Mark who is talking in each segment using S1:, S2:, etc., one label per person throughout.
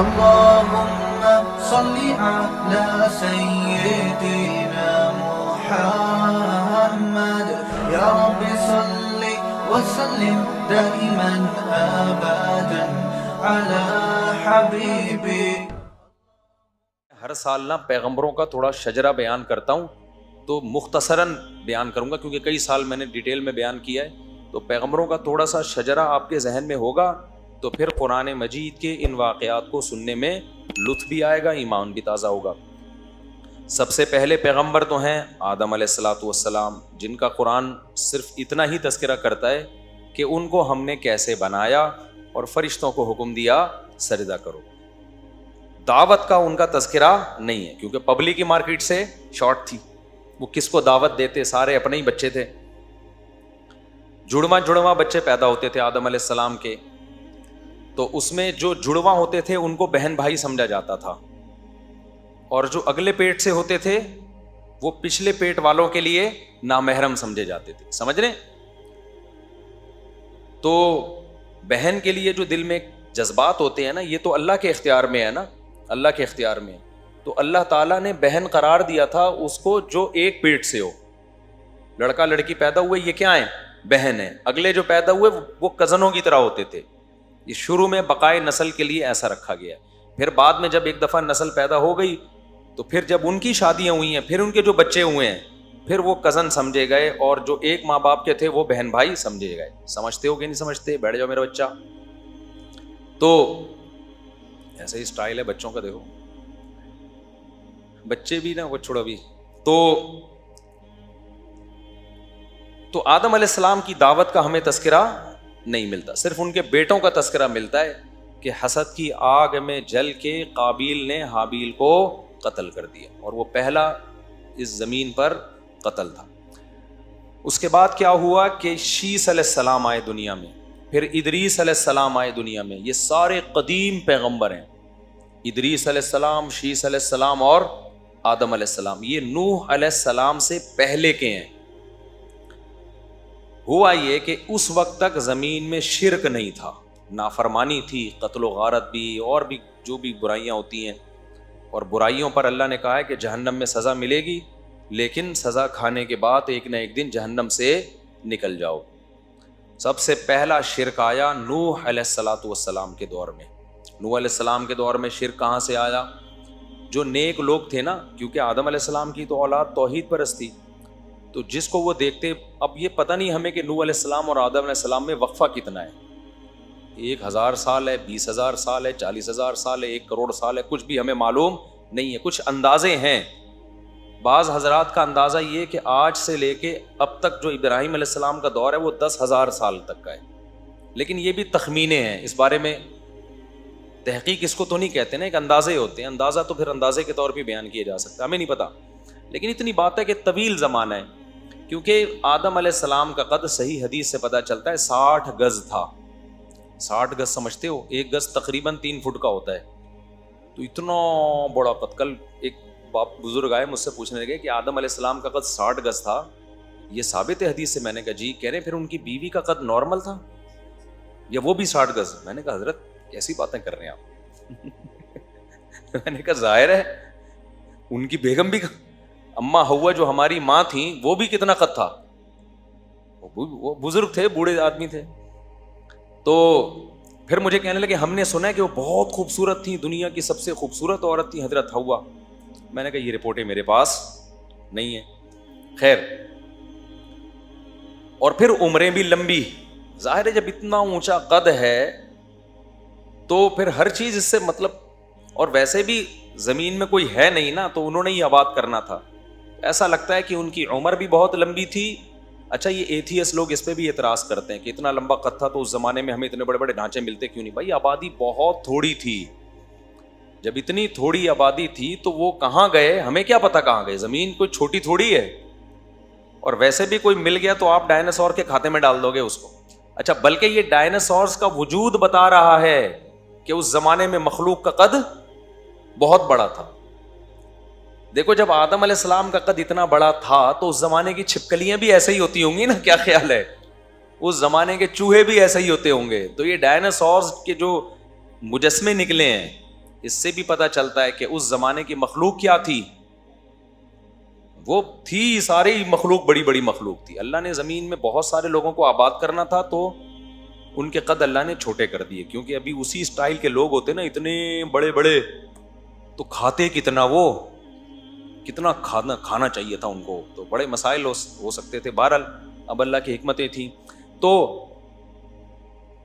S1: اللهم صل على سيدنا محمد يا رب صل وسلم دائما ابدا على حبيبي.
S2: ہر سال نا پیغمبروں کا تھوڑا شجرہ بیان کرتا ہوں، تو مختصراً بیان کروں گا کیونکہ کئی سال میں نے ڈیٹیل میں بیان کیا ہے. تو پیغمبروں کا تھوڑا سا شجرہ آپ کے ذہن میں ہوگا تو پھر قرآن مجید کے ان واقعات کو سننے میں لطف بھی آئے گا، ایمان بھی تازہ ہوگا. سب سے پہلے پیغمبر تو ہیں آدم علیہ الصلاۃ والسلام، جن کا قرآن صرف اتنا ہی تذکرہ کرتا ہے کہ ان کو ہم نے کیسے بنایا اور فرشتوں کو حکم دیا سجدہ کرو. دعوت کا ان کا تذکرہ نہیں ہے کیونکہ پبلک کی مارکیٹ سے شارٹ تھی، وہ کس کو دعوت دیتے، سارے اپنے ہی بچے تھے. جڑواں بچے پیدا ہوتے تھے آدم علیہ السلام کے، تو اس میں جو جڑواں ہوتے تھے ان کو بہن بھائی سمجھا جاتا تھا، اور جو اگلے پیٹ سے ہوتے تھے وہ پچھلے پیٹ والوں کے لیے نامحرم سمجھے جاتے تھے. سمجھ رہے؟ تو بہن کے لیے جو دل میں جذبات ہوتے ہیں نا، یہ تو اللہ کے اختیار میں ہے نا، اللہ کے اختیار میں. تو اللہ تعالیٰ نے بہن قرار دیا تھا اس کو جو ایک پیٹ سے ہو. لڑکا لڑکی پیدا ہوئے یہ کیا ہیں؟ بہن ہیں. اگلے جو پیدا ہوئے وہ کزنوں کی طرح ہوتے تھے. یہ شروع میں بقائے نسل کے لیے ایسا رکھا گیا. پھر بعد میں جب ایک دفعہ نسل پیدا ہو گئی تو پھر جب ان کی شادیاں ہوئی ہیں، پھر ان کے جو بچے ہوئے ہیں، پھر وہ کزن سمجھے گئے، اور جو ایک ماں باپ کے تھے وہ بہن بھائی سمجھے گئے. سمجھتے ہو کہ نہیں سمجھتے؟ بیٹھ جاؤ میرا بچہ. تو ایسے ہی سٹائل ہے بچوں کا، دیکھو بچے بھی نا وہ چھوڑو بھی. تو آدم علیہ السلام کی دعوت کا ہمیں تذکرہ نہیں ملتا، صرف ان کے بیٹوں کا تذکرہ ملتا ہے کہ حسد کی آگ میں جل کے قابیل نے حابیل کو قتل کر دیا، اور وہ پہلا اس زمین پر قتل تھا. اس کے بعد کیا ہوا کہ شیس علیہ السلام آئے دنیا میں، پھر ادریس علیہ السلام آئے دنیا میں. یہ سارے قدیم پیغمبر ہیں، ادریس علیہ السلام، شیس علیہ السلام اور آدم علیہ السلام. یہ نوح علیہ السلام سے پہلے کے ہیں. ہوا یہ کہ اس وقت تک زمین میں شرک نہیں تھا، نافرمانی تھی، قتل و غارت بھی، اور بھی جو بھی برائیاں ہوتی ہیں. اور برائیوں پر اللہ نے کہا ہے کہ جہنم میں سزا ملے گی، لیکن سزا کھانے کے بعد ایک نہ ایک دن جہنم سے نکل جاؤ. سب سے پہلا شرک آیا نوح علیہ السلام کے دور میں. نوح علیہ السلام کے دور میں شرک کہاں سے آیا؟ جو نیک لوگ تھے نا، کیونکہ آدم علیہ السلام کی تو اولاد توحید پرست تھی، تو جس کو وہ دیکھتے، اب یہ پتہ نہیں ہمیں کہ نوح علیہ السلام اور آدم علیہ السلام میں وقفہ کتنا ہے، 1000 سال ہے، 20,000 سال ہے، 40,000 سال ہے، 1 کروڑ سال ہے، کچھ بھی ہمیں معلوم نہیں ہے. کچھ اندازے ہیں. بعض حضرات کا اندازہ یہ کہ آج سے لے کے اب تک جو ابراہیم علیہ السلام کا دور ہے وہ 10,000 سال تک کا ہے، لیکن یہ بھی تخمینے ہیں. اس بارے میں تحقیق اس کو تو نہیں کہتے نا، ایک اندازے ہوتے ہیں. اندازہ تو پھر اندازے کے طور پہ بیان کیا جا سکتا ہے، ہمیں نہیں پتا، لیکن اتنی بات ہے کہ طویل زمانہ ہے. کیونکہ آدم علیہ السلام کا قد صحیح حدیث سے پتہ چلتا ہے 60 گز تھا. 60 گز سمجھتے ہو؟ 1 گز تقریباً 3 فٹ کا ہوتا ہے. تو اتنا بڑا قد. کل ایک باپ بزرگ آئے مجھ سے پوچھنے لگے کہ آدم علیہ السلام کا قد 60 گز تھا، یہ ثابت ہے حدیث سے؟ میں نے کہا جی. کہہ رہے پھر ان کی بیوی کا قد نارمل تھا یا وہ بھی 60 گز؟ میں نے کہا حضرت کیسی باتیں کر رہے ہیں آپ. میں نے کہا ظاہر ہے ان کی بیگم بھی، اما ہوا جو ہماری ماں تھیں، وہ بھی کتنا قد تھا، وہ بزرگ تھے، بوڑھے آدمی تھے. تو پھر مجھے کہنے لگے ہم نے سنا ہے کہ وہ بہت خوبصورت تھیں، دنیا کی سب سے خوبصورت عورت تھی حضرت حوا. میں نے کہا یہ رپورٹیں میرے پاس نہیں ہیں. خیر، اور پھر عمریں بھی لمبی. ظاہر ہے جب اتنا اونچا قد ہے تو پھر ہر چیز اس سے مطلب، اور ویسے بھی زمین میں کوئی ہے نہیں نا، تو انہوں نے ہی آباد کرنا تھا. ایسا لگتا ہے کہ ان کی عمر بھی بہت لمبی تھی. اچھا، یہ ایتھیس لوگ اس پہ بھی اعتراض کرتے ہیں کہ اتنا لمبا قد تھا تو اس زمانے میں ہمیں اتنے بڑے بڑے ڈھانچے ملتے کیوں نہیں؟ بھائی آبادی بہت تھوڑی تھی. جب اتنی تھوڑی آبادی تھی تو وہ کہاں گئے ہمیں کیا پتا کہاں گئے. زمین کوئی چھوٹی تھوڑی ہے، اور ویسے بھی کوئی مل گیا تو آپ ڈائناسور کے کھاتے میں ڈال دو گے اس کو. اچھا، بلکہ یہ ڈائناسورز کا وجود بتا رہا ہے کہ اس زمانے میں مخلوق کا قد بہت بڑا تھا. دیکھو جب آدم علیہ السلام کا قد اتنا بڑا تھا تو اس زمانے کی چھپکلیاں بھی ایسے ہی ہوتی ہوں گی نا. کیا خیال ہے؟ اس زمانے کے چوہے بھی ایسے ہی ہوتے ہوں گے. تو یہ ڈائناسورز کے جو مجسمے نکلے ہیں اس سے بھی پتہ چلتا ہے کہ اس زمانے کی مخلوق کیا تھی، وہ تھی ساری مخلوق بڑی بڑی مخلوق تھی. اللہ نے زمین میں بہت سارے لوگوں کو آباد کرنا تھا تو ان کے قد اللہ نے چھوٹے کر دیے، کیونکہ ابھی اسی سٹائل کے لوگ ہوتے نا اتنے بڑے بڑے، تو کھاتے کتنا، وہ کتنا کھانا چاہیے تھا ان کو، تو بڑے مسائل ہو سکتے تھے. بہرحال اب اللہ کی حکمتیں تھیں. تو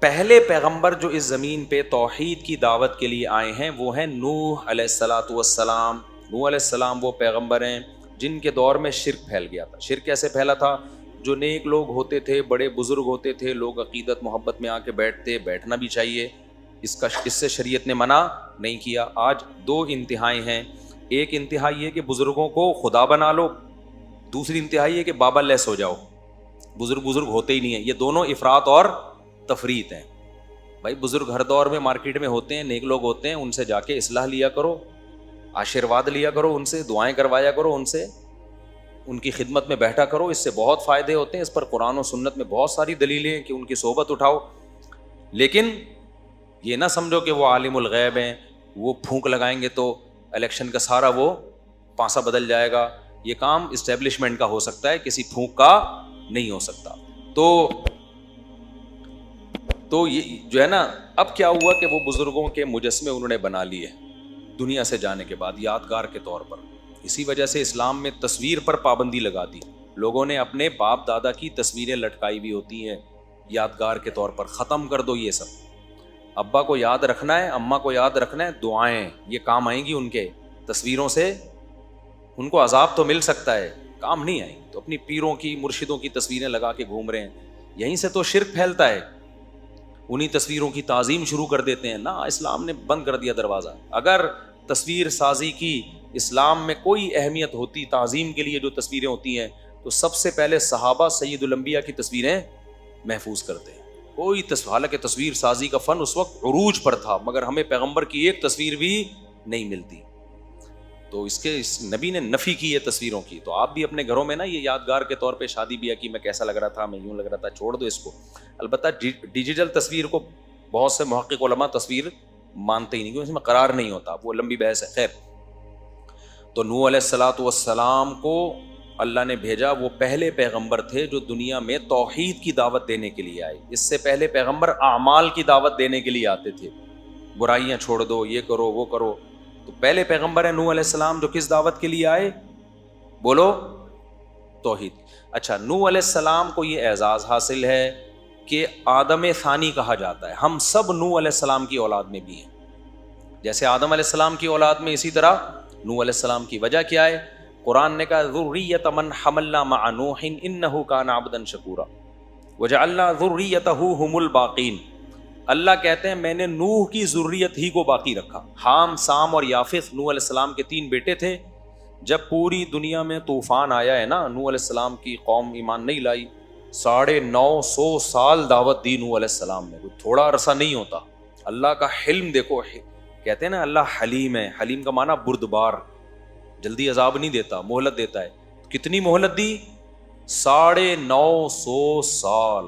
S2: پہلے پیغمبر جو اس زمین پہ توحید کی دعوت کے لیے آئے ہیں وہ ہیں نوح علیہ الصلاۃ والسلام. نوح علیہ السلام وہ پیغمبر ہیں جن کے دور میں شرک پھیل گیا تھا. شرک کیسے پھیلا تھا؟ جو نیک لوگ ہوتے تھے، بڑے بزرگ ہوتے تھے، لوگ عقیدت محبت میں آ کے بیٹھنا بھی چاہیے، اس سے شریعت نے منع نہیں کیا. آج دو انتہائی ہیں، ایک انتہا یہ کہ بزرگوں کو خدا بنا لو، دوسری انتہا یہ کہ بابا لیس ہو جاؤ، بزرگ ہوتے ہی نہیں ہیں. یہ دونوں افراط اور تفریط ہیں. بھائی بزرگ ہر دور میں مارکیٹ میں ہوتے ہیں، نیک لوگ ہوتے ہیں، ان سے جا کے اصلاح لیا کرو، آشیرواد لیا کرو، ان سے دعائیں کروایا کرو، ان سے ان کی خدمت میں بیٹھا کرو، اس سے بہت فائدے ہوتے ہیں. اس پر قرآن و سنت میں بہت ساری دلیلیں ہیں کہ ان کی صحبت اٹھاؤ. لیکن یہ نہ سمجھو کہ وہ عالم الغیب ہیں، وہ پھونک لگائیں گے تو الیکشن کا سارا وہ پانسا بدل جائے گا. یہ کام اسٹیبلشمنٹ کا ہو سکتا ہے، کسی پھونک کا نہیں ہو سکتا. تو یہ جو ہے نا، اب کیا ہوا کہ وہ بزرگوں کے مجسمے انہوں نے بنا لیے دنیا سے جانے کے بعد یادگار کے طور پر. اسی وجہ سے اسلام میں تصویر پر پابندی لگا دی. لوگوں نے اپنے باپ دادا کی تصویریں لٹکائی بھی ہوتی ہیں یادگار کے طور پر. ختم کر دو یہ سب. ابا کو یاد رکھنا ہے، اماں کو یاد رکھنا ہے، دعائیں یہ کام آئیں گی ان کے. تصویروں سے ان کو عذاب تو مل سکتا ہے، کام نہیں آئیں. تو اپنی پیروں کی مرشدوں کی تصویریں لگا کے گھوم رہے ہیں. یہیں سے تو شرک پھیلتا ہے. انہی تصویروں کی تعظیم شروع کر دیتے ہیں. نہ، اسلام نے بند کر دیا دروازہ. اگر تصویر سازی کی اسلام میں کوئی اہمیت ہوتی تعظیم کے لیے جو تصویریں ہوتی ہیں، تو سب سے پہلے صحابہ سید الانبیاء کی تصویریں محفوظ کرتے ہیں. کوئی حالانکہ تصویر سازی کا فن اس وقت عروج پر تھا، مگر ہمیں پیغمبر کی ایک تصویر بھی نہیں ملتی. تو اس نبی نے نفی کی ہے تصویروں کی. تو آپ بھی اپنے گھروں میں نا یہ یادگار کے طور پہ شادی بیاہ کی، میں کیسا لگ رہا تھا، میں یوں لگ رہا تھا، چھوڑ دو اس کو. البتہ ڈیجیٹل تصویر کو بہت سے محقق علماء تصویر مانتے ہی نہیں، کیونکہ اس میں قرار نہیں ہوتا، وہ لمبی بحث ہے. خیر، تو نوح علیہ الصلاۃ والسلام کو اللہ نے بھیجا. وہ پہلے پیغمبر تھے جو دنیا میں توحید کی دعوت دینے کے لیے آئے. اس سے پہلے پیغمبر اعمال کی دعوت دینے کے لیے آتے تھے، برائیاں چھوڑ دو، یہ کرو وہ کرو. تو پہلے پیغمبر ہے نوح علیہ السلام جو کس دعوت کے لیے آئے؟ بولو، توحید. اچھا، نوح علیہ السلام کو یہ اعزاز حاصل ہے کہ آدم ثانی کہا جاتا ہے. ہم سب نوح علیہ السلام کی اولاد میں بھی ہیں. جیسے آدم علیہ السلام کی اولاد میں، اسی طرح نوح علیہ السلام کی. وجہ کیا ہے؟ قرآن نے کہا ذریۃ من حملنا مع نوح انہ کان عبدا شکورا وجعلنا ذریتہ هم الباقین. اللہ کہتے ہیں میں نے نوح کی ذریت ہی کو باقی رکھا. حام، سام اور یافث نوح علیہ السلام کے 3 بیٹے تھے. جب پوری دنیا میں طوفان آیا ہے نا، نوح علیہ السلام کی قوم ایمان نہیں لائی. 950 سال دعوت دی نوح علیہ السلام نے. کوئی تھوڑا عرصہ نہیں ہوتا. اللہ کا حلم دیکھو، کہتے ہیں نا اللہ حلیم ہے. حلیم کا معنی بردبار، جلدی عذاب نہیں دیتا، مہلت دیتا ہے. کتنی مہلت دی؟ 950 سال.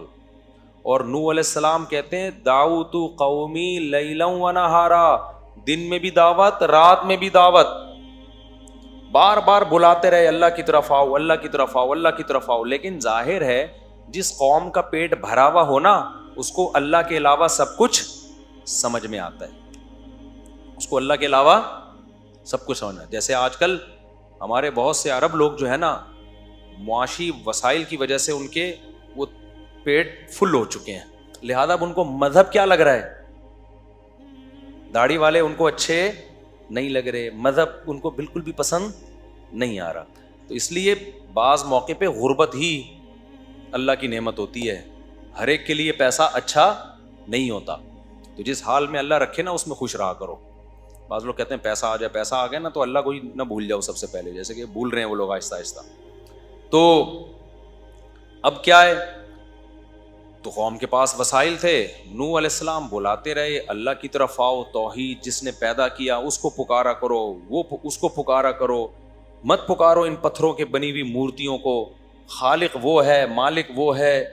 S2: اور نوح علیہ السلام کہتے ہیں دعوت قومی لیلا و نہارا، دن میں بھی دعوت، رات میں بھی دعوت. بار بار بلاتے رہے اللہ کی طرف آؤ، اللہ کی طرف آؤ، اللہ کی طرف آؤ. لیکن ظاہر ہے جس قوم کا پیٹ بھرا ہوا ہونا، اس کو اللہ کے علاوہ سب کچھ سمجھ میں آتا ہے. اس کو اللہ کے علاوہ سب کچھ سمجھنا ہے. جیسے آج کل ہمارے بہت سے عرب لوگ جو ہے نا، معاشی وسائل کی وجہ سے ان کے وہ پیٹ فل ہو چکے ہیں، لہذا اب ان کو مذہب کیا لگ رہا ہے؟ داڑھی والے ان کو اچھے نہیں لگ رہے، مذہب ان کو بالکل بھی پسند نہیں آ رہا. تو اس لیے بعض موقع پہ غربت ہی اللہ کی نعمت ہوتی ہے. ہر ایک کے لیے پیسہ اچھا نہیں ہوتا. تو جس حال میں اللہ رکھے نا، اس میں خوش رہا کرو. بعض لوگ کہتے ہیں پیسہ آ جائے، پیسہ آ گیا نا تو اللہ کو ہی نہ بھول جاؤ سب سے پہلے، جیسے کہ بھول رہے ہیں وہ لوگ آہستہ آہستہ. تو اب کیا ہے؟ تو قوم کے پاس وسائل تھے. نوح علیہ السلام بلاتے رہے اللہ کی طرف آؤ، توحید جس نے پیدا کیا اس کو پکارا کرو، وہ اس کو پکارا کرو، مت پکارو ان پتھروں کے بنی ہوئی مورتیوں کو. خالق وہ ہے، مالک وہ ہے.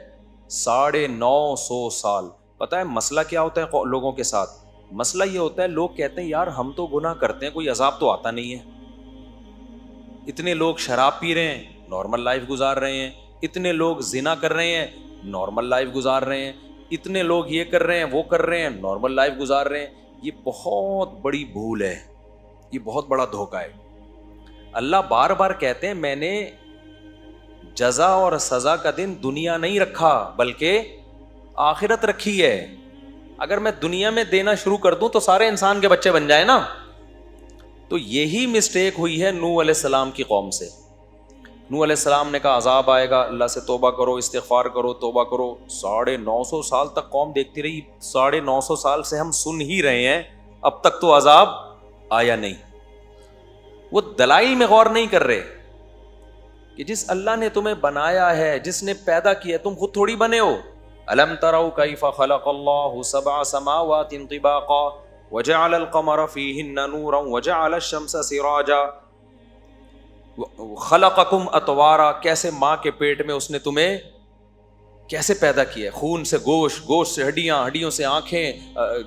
S2: 950 سال. پتہ ہے مسئلہ کیا ہوتا ہے لوگوں کے ساتھ؟ مسئلہ یہ ہوتا ہے لوگ کہتے ہیں یار ہم تو گناہ کرتے ہیں کوئی عذاب تو آتا نہیں ہے. اتنے لوگ شراب پی رہے ہیں نارمل لائف گزار رہے ہیں, اتنے لوگ زنا کر رہے ہیں نارمل لائف گزار رہے ہیں, اتنے لوگ یہ کر رہے ہیں وہ کر رہے ہیں نارمل لائف گزار رہے ہیں. یہ بہت بڑی بھول ہے, یہ بہت بڑا دھوکہ ہے. اللہ بار بار کہتے ہیں میں نے جزا اور سزا کا دن دنیا نہیں رکھا بلکہ آخرت رکھی ہے. اگر میں دنیا میں دینا شروع کر دوں تو سارے انسان کے بچے بن جائیں نا. تو یہی مسٹیک ہوئی ہے نوح علیہ السلام کی قوم سے. نوح علیہ السلام نے کہا عذاب آئے گا, اللہ سے توبہ کرو, استغفار کرو, توبہ کرو. 950 سال تک قوم دیکھتی رہی, 950 سال سے ہم سن ہی رہے ہیں, اب تک تو عذاب آیا نہیں. وہ دلائل میں غور نہیں کر رہے کہ جس اللہ نے تمہیں بنایا ہے, جس نے پیدا کیا, تم خود تھوڑی بنے ہو. الم تروا کیف خلق اللہ 7 سماوات طباقا وجعل القمر فیہن نورا وجعل الشمس سراجا خلقکم اطوارا. کیسے ماں کے پیٹ میں اس نے تمہیں کیسے پیدا کیا, خون سے گوشت, گوشت سے ہڈیاں, ہڈیوں سے آنکھیں,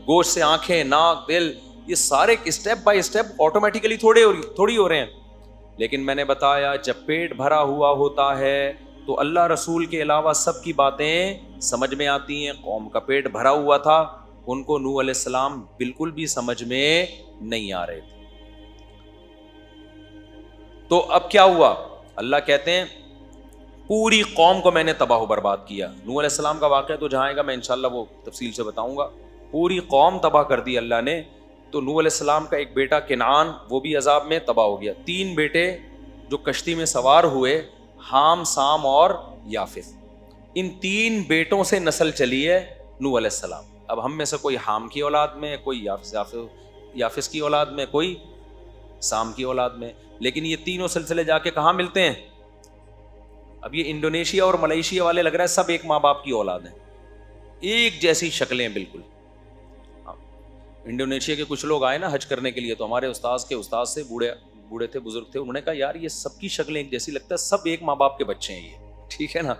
S2: گوشت سے آنکھیں, ناک, دل, یہ سارے اسٹیپ بائی اسٹیپ آٹومیٹیکلی تھوڑی ہو رہے ہیں. لیکن میں نے بتایا جب پیٹ بھرا ہوا ہوتا ہے تو اللہ رسول کے علاوہ سب کی باتیں سمجھ میں آتی ہیں. قوم کا پیٹ بھرا ہوا تھا, ان کو نوح علیہ السلام بالکل بھی سمجھ میں نہیں آ رہے تھے. تو اب کیا ہوا؟ اللہ کہتے ہیں پوری قوم کو میں نے تباہ و برباد کیا. نوح علیہ السلام کا واقعہ تو جہاں آئے گا میں انشاءاللہ وہ تفصیل سے بتاؤں گا. پوری قوم تباہ کر دی اللہ نے. تو نوح علیہ السلام کا ایک بیٹا کنعان وہ بھی عذاب میں تباہ ہو گیا. 3 بیٹے جو کشتی میں سوار ہوئے, حام, سام اور یافث, ان 3 بیٹوں سے نسل چلی ہے نوح علیہ السلام. اب ہم میں سے کوئی حام کی اولاد میں, کوئی یافث کی اولاد میں, کوئی سام کی اولاد میں, لیکن یہ تینوں سلسلے جا کے کہاں ملتے ہیں؟ اب یہ انڈونیشیا اور ملیشیا والے لگ رہا ہے سب ایک ماں باپ کی اولاد ہیں, ایک جیسی شکلیں بالکل. انڈونیشیا کے کچھ لوگ آئے نا حج کرنے کے لیے, تو ہمارے استاد سے بوڑھے تھے, بزرگ تھے, انہوں نے کہا یار یہ سب کی شکلیں ایک جیسی لگتا ہے, سب ایک ماں باپ کے بچے ہیں یہ, ٹھیک ہے نا.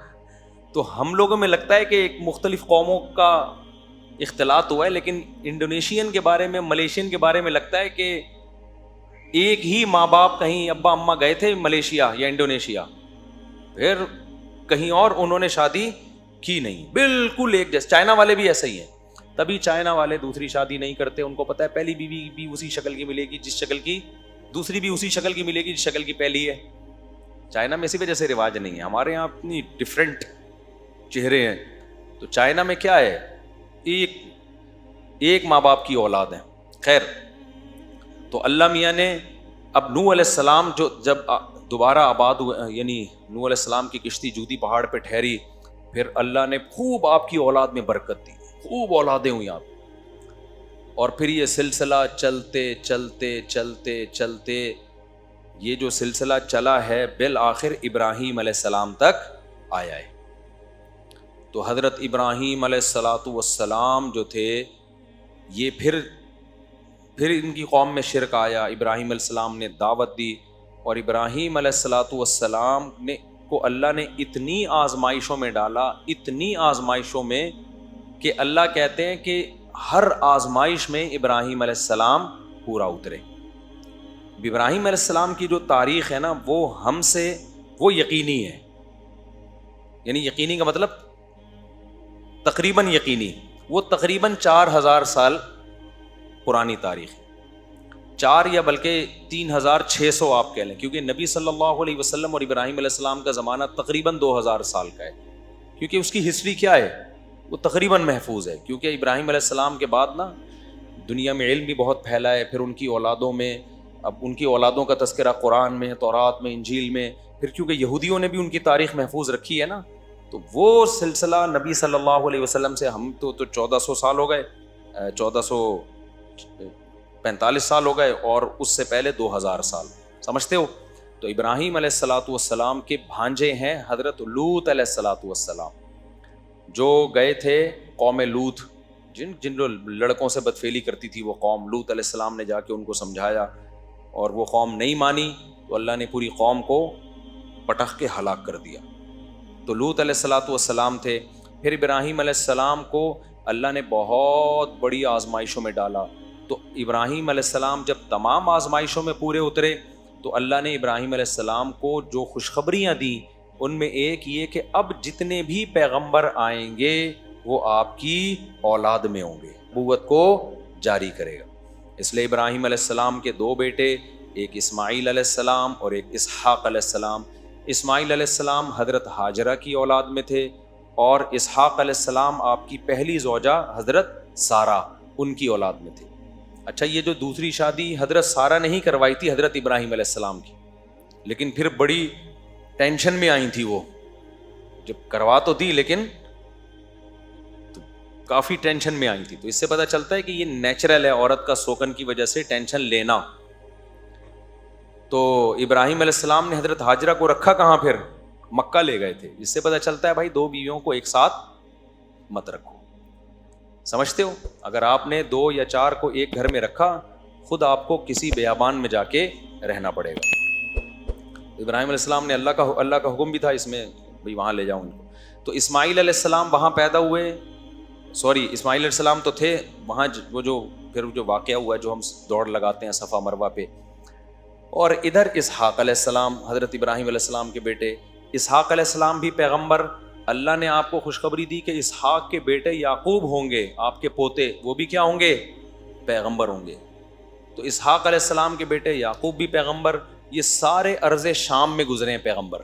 S2: تو ہم لوگوں میں لگتا ہے کہ ایک مختلف قوموں کا اختلاط ہوا ہے, لیکن انڈونیشین کے بارے میں, ملیشین کے بارے میں لگتا ہے کہ ایک ہی ماں باپ, کہیں ابا اماں گئے تھے ملیشیا یا انڈونیشیا, پھر کہیں اور انہوں نے شادی کی نہیں, بالکل ایک جیسے. چائنا والے بھی ایسے ہی ہیں, تبھی چائنا والے دوسری شادی نہیں کرتے, ان کو پتہ ہے پہلی بیوی بھی اسی شکل کی ملے گی جس شکل کی دوسری بھی اسی شکل کی ملے گی جس شکل کی پہلی ہے. چائنا میں اسی وجہ سے رواج نہیں ہے, ہمارے یہاں اپنی ڈفرینٹ چہرے ہیں. تو چائنا میں کیا ہے, ایک ماں باپ کی اولاد ہیں. خیر, تو اللہ میاں نے اب نوح علیہ السلام جب دوبارہ آباد ہوئے, یعنی نوح علیہ السلام کی کشتی جودی پہاڑ پہ ٹھہری, پھر اللہ نے خوب آپ کی اولاد میں برکت دی, خوب اولادیں ہوئی آپ. اور پھر یہ سلسلہ چلتے چلتے چلتے چلتے یہ جو سلسلہ چلا ہے بالآخر ابراہیم علیہ السلام تک آیا ہے. تو حضرت ابراہیم علیہ السلام جو تھے, یہ پھر ان کی قوم میں شرک آیا. ابراہیم علیہ السلام نے دعوت دی, اور ابراہیم علیہ السلام کو اللہ نے اتنی آزمائشوں میں ڈالا, اتنی آزمائشوں میں کہ اللہ کہتے ہیں کہ ہر آزمائش میں ابراہیم علیہ السلام پورا اترے. ابراہیم علیہ السلام کی جو تاریخ ہے نا وہ ہم سے وہ یقینی ہے, یعنی یقینی کا مطلب تقریباً یقینی, وہ تقریباً 4000 سال پرانی تاریخ ہے, 4 یا بلکہ 3600 آپ کہہ لیں, کیونکہ نبی صلی اللہ علیہ وسلم اور ابراہیم علیہ السلام کا زمانہ تقریباً 2000 سال کا ہے, کیونکہ اس کی ہسٹری کیا ہے وہ تقریباً محفوظ ہے. کیونکہ ابراہیم علیہ السلام کے بعد نا دنیا میں علم بھی بہت پھیلا ہے, پھر ان کی اولادوں میں, اب ان کی اولادوں کا تذکرہ قرآن میں, تورات میں, انجیل میں, پھر کیونکہ یہودیوں نے بھی ان کی تاریخ محفوظ رکھی ہے نا, تو وہ سلسلہ نبی صلی اللہ علیہ وسلم سے ہم تو 1400 سال ہو گئے, 1445 سال ہو گئے, اور اس سے پہلے 2000 سال, سمجھتے ہو. تو ابراہیم علیہ السلام کے بھانجے ہیں حضرت لوط علیہ السلام, جو گئے تھے قوم لوط, جن لڑکوں سے بدفعلی کرتی تھی وہ قوم. لوط علیہ السلام نے جا کے ان کو سمجھایا اور وہ قوم نہیں مانی, تو اللہ نے پوری قوم کو پٹخ کے ہلاک کر دیا. تو لوط علیہ السلام تھے. پھر ابراہیم علیہ السلام کو اللہ نے بہت بڑی آزمائشوں میں ڈالا. تو ابراہیم علیہ السلام جب تمام آزمائشوں میں پورے اترے تو اللہ نے ابراہیم علیہ السلام کو جو خوشخبریاں دیں ان میں ایک یہ کہ اب جتنے بھی پیغمبر آئیں گے وہ آپ کی اولاد میں ہوں گے, نبوت کو جاری کرے گا. اس لیے ابراہیم علیہ السلام کے 2 بیٹے, ایک اسماعیل علیہ السلام اور ایک اسحاق علیہ السلام. اسماعیل علیہ السلام حضرت ہاجرہ کی اولاد میں تھے اور اسحاق علیہ السلام آپ کی پہلی زوجہ حضرت سارہ ان کی اولاد میں تھے. اچھا, یہ جو دوسری شادی حضرت سارہ نے ہی کروائی تھی حضرت ابراہیم علیہ السلام کی, لیکن پھر بڑی ٹینشن میں آئی تھی وہ, جب کروا تو دی لیکن کافی ٹینشن میں آئی تھی. تو اس سے پتہ چلتا ہے کہ یہ نیچرل ہے عورت کا سوکن کی وجہ سے ٹینشن لینا. تو ابراہیم علیہ السلام نے حضرت ہاجرہ کو رکھا کہاں, پھر مکہ لے گئے تھے. اس سے پتہ چلتا ہے بھائی 2 بیویوں کو ایک ساتھ مت رکھو. سمجھتے ہو, اگر آپ نے 2 یا 4 کو ایک گھر میں رکھا خود آپ کو کسی بیابان میں جا کے رہنا پڑے گا. ابراہیم علیہ السلام نے اللہ کا حکم بھی تھا اس میں, بھائی وہاں لے جاؤ ان کو. تو اسماعیل علیہ السلام وہاں پیدا ہوئے, اسماعیل علیہ السلام تو تھے وہاں, وہ جو پھر جو واقعہ ہوا جو ہم دوڑ لگاتے ہیں صفا مروہ پہ. اور ادھر اسحاق علیہ السلام حضرت ابراہیم علیہ السلام کے بیٹے. اسحاق علیہ السلام بھی پیغمبر. اللہ نے آپ کو خوشخبری دی کہ اسحاق کے بیٹے یعقوب ہوں گے, آپ کے پوتے, وہ بھی کیا ہوں گے, پیغمبر ہوں گے. تو اسحاق علیہ السلام کے بیٹے یعقوب بھی پیغمبر. یہ سارے ارض شام میں گزرے ہیں پیغمبر,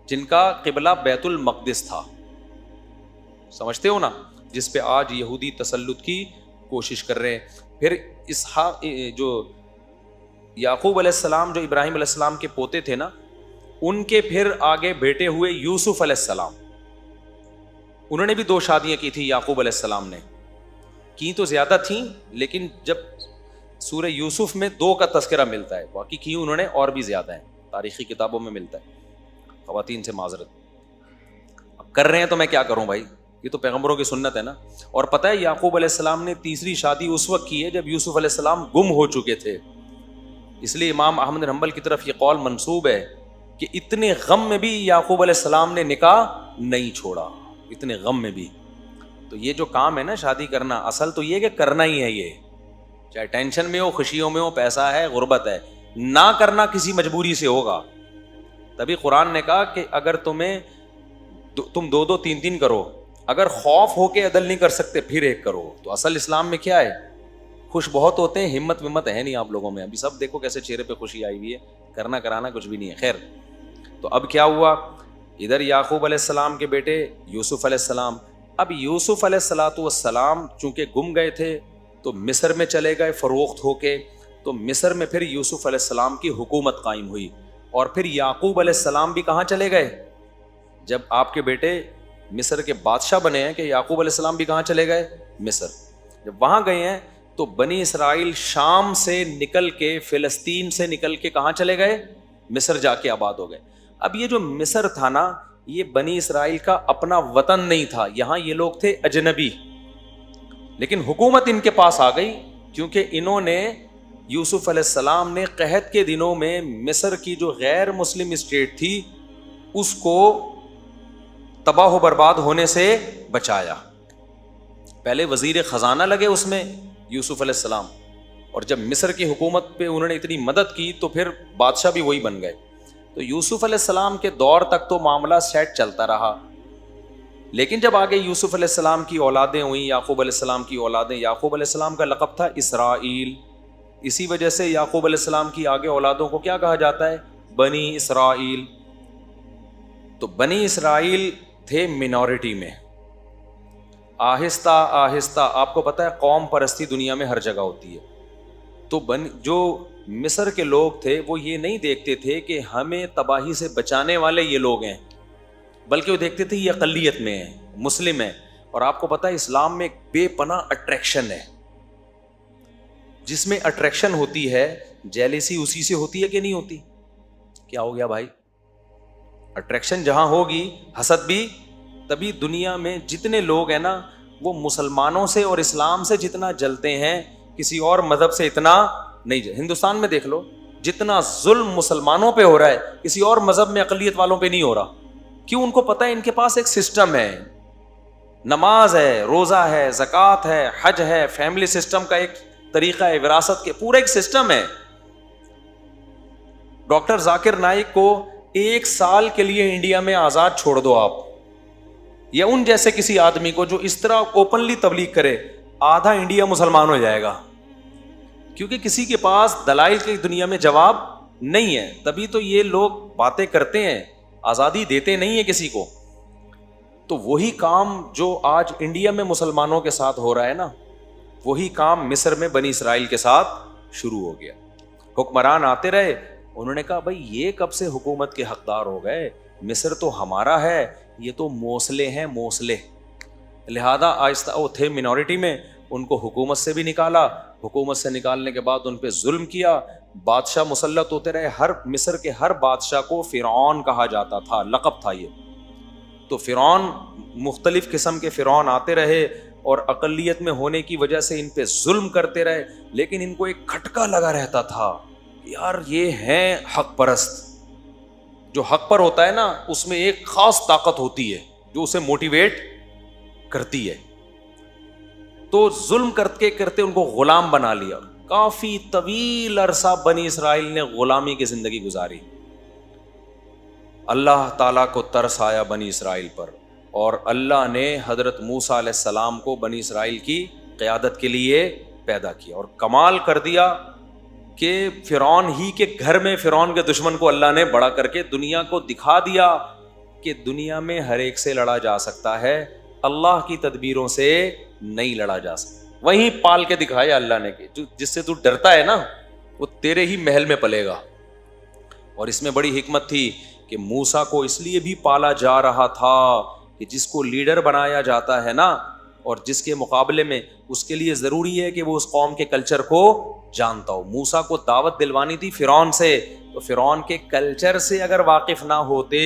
S2: جن کا قبلہ بیت المقدس تھا. سمجھتے ہو نا, جس پہ آج یہودی تسلط کی کوشش کر رہے ہیں. پھر اسحاق جو یعقوب علیہ السلام جو ابراہیم علیہ السلام کے پوتے تھے نا, ان کے پھر آگے بیٹے ہوئے یوسف علیہ السلام. انہوں نے بھی 2 شادیاں کی تھی یعقوب علیہ السلام نے, کی تو زیادہ تھیں لیکن جب سورہ یوسف میں 2 کا تذکرہ ملتا ہے, باقی کی انہوں نے اور بھی زیادہ ہیں, تاریخی کتابوں میں ملتا ہے. خواتین سے معذرت, اب کر رہے ہیں تو میں کیا کروں بھائی, یہ تو پیغمبروں کی سنت ہے نا. اور پتہ ہے یعقوب علیہ السلام نے تیسری شادی اس وقت کی ہے جب یوسف علیہ السلام گم ہو چکے تھے. اس لیے امام احمد بن حنبل کی طرف یہ قول منسوب ہے کہ اتنے غم میں بھی یعقوب علیہ السلام نے نکاح نہیں چھوڑا, اتنے غم میں بھی. تو یہ جو کام ہے نا شادی کرنا, اصل تو یہ کہ کرنا ہی ہے, یہ چاہے ٹینشن میں ہو, خوشیوں میں ہو, پیسہ ہے, غربت ہے, نہ کرنا کسی مجبوری سے ہوگا. تبھی قرآن نے کہا کہ اگر تم 2 3 کرو, اگر خوف ہو کے عدل نہیں کر سکتے پھر 1 کرو. تو اصل اسلام میں کیا ہے, خوش بہت ہوتے ہیں, ہمت ہے نہیں آپ لوگوں میں. ابھی سب دیکھو کیسے چہرے پہ خوشی آئی ہوئی ہے, کرنا کرانا کچھ بھی نہیں ہے. خیر, تو اب کیا ہوا, ادھر یعقوب علیہ السلام کے بیٹے یوسف علیہ السلام. اب یوسف علیہ السلام چونکہ گم گئے تھے تو مصر میں چلے گئے فروخت ہو کے. تو مصر میں پھر یوسف علیہ السلام کی حکومت قائم ہوئی. اور پھر یعقوب علیہ السلام بھی کہاں چلے گئے, جب آپ کے بیٹے مصر کے بادشاہ بنے ہیں کہ یعقوب علیہ السلام بھی کہاں چلے گئے, مصر. جب وہاں گئے ہیں تو بنی اسرائیل شام سے نکل کے, فلسطین سے نکل کے کہاں چلے گئے, مصر جا کے آباد ہو گئے. اب یہ جو مصر تھا نا, یہ بنی اسرائیل کا اپنا وطن نہیں تھا, یہاں یہ لوگ تھے اجنبی. لیکن حکومت ان کے پاس آ گئی کیونکہ انہوں نے, یوسف علیہ السلام نے قحط کے دنوں میں مصر کی جو غیر مسلم اسٹیٹ تھی اس کو تباہ و برباد ہونے سے بچایا. پہلے وزیر خزانہ لگے اس میں یوسف علیہ السلام, اور جب مصر کی حکومت پہ انہوں نے اتنی مدد کی تو پھر بادشاہ بھی وہی بن گئے. تو یوسف علیہ السلام کے دور تک تو معاملہ سیٹ چلتا رہا. لیکن جب آگے یوسف علیہ السلام کی اولادیں ہوئیں, یعقوب علیہ السلام کی اولادیں, یعقوب علیہ السلام کا لقب تھا اسرائیل. اسی وجہ سے یعقوب علیہ السلام کی آگے اولادوں کو کیا کہا جاتا ہے, بنی اسرائیل. تو بنی اسرائیل تھے منورٹی میں. آہستہ آہستہ, آپ کو پتہ ہے قوم پرستی دنیا میں ہر جگہ ہوتی ہے. تو جو مصر کے لوگ تھے وہ یہ نہیں دیکھتے تھے کہ ہمیں تباہی سے بچانے والے یہ لوگ ہیں, بلکہ وہ دیکھتے تھے یہ اقلیت میں ہیں, مسلم ہیں. اور آپ کو پتہ ہے اسلام میں ایک بے پناہ اٹریکشن ہے. جس میں اٹریکشن ہوتی ہے جیلیسی اسی سے ہوتی ہے کہ نہیں ہوتی؟ کیا ہو گیا بھائی, اٹریکشن جہاں ہوگی حسد بھی. تبھی دنیا میں جتنے لوگ ہیں نا وہ مسلمانوں سے اور اسلام سے جتنا جلتے ہیں کسی اور مذہب سے اتنا نہیں. ہندوستان میں دیکھ لو, جتنا ظلم مسلمانوں پہ ہو رہا ہے کسی اور مذہب میں اقلیت والوں پہ نہیں ہو رہا. کیوں؟ ان کو پتہ ہے ان کے پاس ایک سسٹم ہے, نماز ہے, روزہ ہے, زکوٰۃ ہے, حج ہے, فیملی سسٹم کا ایک طریقہ ہے, وراثت کے پورا ایک سسٹم ہے. ڈاکٹر ذاکر نائک کو 1 سال کے لیے انڈیا میں آزاد چھوڑ دو آپ, یا ان جیسے کسی آدمی کو جو اس طرح اوپنلی تبلیغ کرے, آدھا انڈیا مسلمان ہو جائے گا, کیونکہ کسی کے پاس دلائل کی دنیا میں جواب نہیں ہے. تبھی تو یہ لوگ باتیں کرتے ہیں, آزادی دیتے نہیں ہیں کسی کو. تو وہی کام جو آج انڈیا میں مسلمانوں کے ساتھ ہو رہا ہے نا, وہی کام مصر میں بنی اسرائیل کے ساتھ شروع ہو گیا. حکمران آتے رہے, انہوں نے کہا بھائی یہ کب سے حکومت کے حقدار ہو گئے, مصر تو ہمارا ہے, یہ تو موصلے ہیں, موصلے. لہذا آہستہ وہ تھے منورٹی میں, ان کو حکومت سے بھی نکالا. حکومت سے نکالنے کے بعد ان پہ ظلم کیا, بادشاہ مسلط ہوتے رہے. ہر مصر کے ہر بادشاہ کو فرعون کہا جاتا تھا, لقب تھا یہ. تو فرعون, مختلف قسم کے فرعون آتے رہے اور اقلیت میں ہونے کی وجہ سے ان پہ ظلم کرتے رہے. لیکن ان کو ایک کھٹکا لگا رہتا تھا, یار یہ ہیں حق پرست. جو حق پر ہوتا ہے نا, اس میں ایک خاص طاقت ہوتی ہے جو اسے موٹیویٹ کرتی ہے. تو ظلم کرتے کرتے ان کو غلام بنا لیا. کافی طویل عرصہ بنی اسرائیل نے غلامی کی زندگی گزاری. اللہ تعالیٰ کو ترس آیا بنی اسرائیل پر, اور اللہ نے حضرت موسیٰ علیہ السلام کو بنی اسرائیل کی قیادت کے لیے پیدا کیا. اور کمال کر دیا کہ فرعون ہی کے گھر میں فرعون کے دشمن کو اللہ نے بڑا کر کے دنیا کو دکھا دیا کہ دنیا میں ہر ایک سے لڑا جا سکتا ہے, اللہ کی تدبیروں سے نہیں لڑا جا سکتا. وہیں پال کے دکھایا اللہ نے کہ جس سے تو ڈرتا ہے نا, وہ تیرے ہی محل میں پلے گا. اور اس میں بڑی حکمت تھی کہ موسیٰ کو اس لیے بھی پالا جا رہا تھا کہ جس کو لیڈر بنایا جاتا ہے نا, اور جس کے مقابلے میں اس کے لیے ضروری ہے کہ وہ اس قوم کے کلچر کو جانتا ہو. موسیٰ کو دعوت دلوانی تھی فرعون سے, تو فرعون کے کلچر سے اگر واقف نہ ہوتے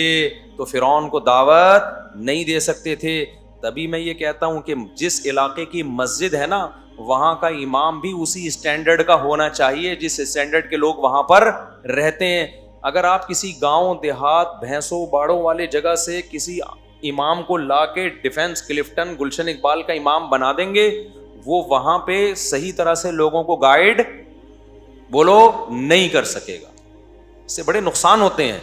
S2: تو فرعون کو دعوت نہیں دے سکتے تھے. تبھی میں یہ کہتا ہوں کہ جس علاقے کی مسجد ہے نا, وہاں کا امام بھی اسی اسٹینڈرڈ کا ہونا چاہیے جس اسٹینڈرڈ کے لوگ وہاں پر رہتے ہیں. اگر آپ کسی گاؤں دیہات بھینسوں باڑوں والے جگہ سے کسی امام کو لا کے ڈیفنس کلفٹن گلشن اقبال کا امام بنا دیں گے, وہ وہاں پہ صحیح طرح سے لوگوں کو گائیڈ بولو نہیں کر سکے گا. اس سے بڑے نقصان ہوتے ہیں.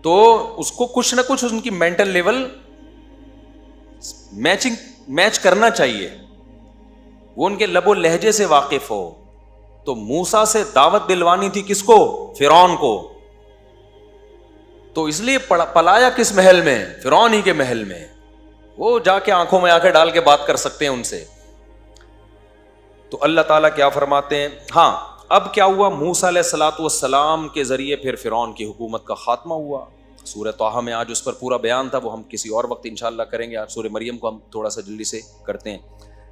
S2: تو اس کو کچھ نہ کچھ ان کی مینٹل لیول میچ کرنا چاہیے, وہ ان کے لب و لہجے سے واقف ہو. تو موسیٰ سے دعوت دلوانی تھی کس کو؟ فرعون کو. تو اس لیے پلایا کس محل میں؟ فرعون ہی کے محل میں. وہ جا کے آنکھوں میں آنکھیں ڈال کے بات کر سکتے ہیں ان سے. تو اللہ تعالیٰ کیا فرماتے ہیں, ہاں اب کیا ہوا, موسیٰ علیہ الصلوۃ والسلام کے ذریعے پھر فرعون کی حکومت کا خاتمہ ہوا. سورہ طٰہٰ میں آج اس پر پورا بیان تھا, وہ ہم کسی اور وقت انشاءاللہ کریں گے. آج سورہ مریم کو ہم تھوڑا سا جلدی سے کرتے ہیں.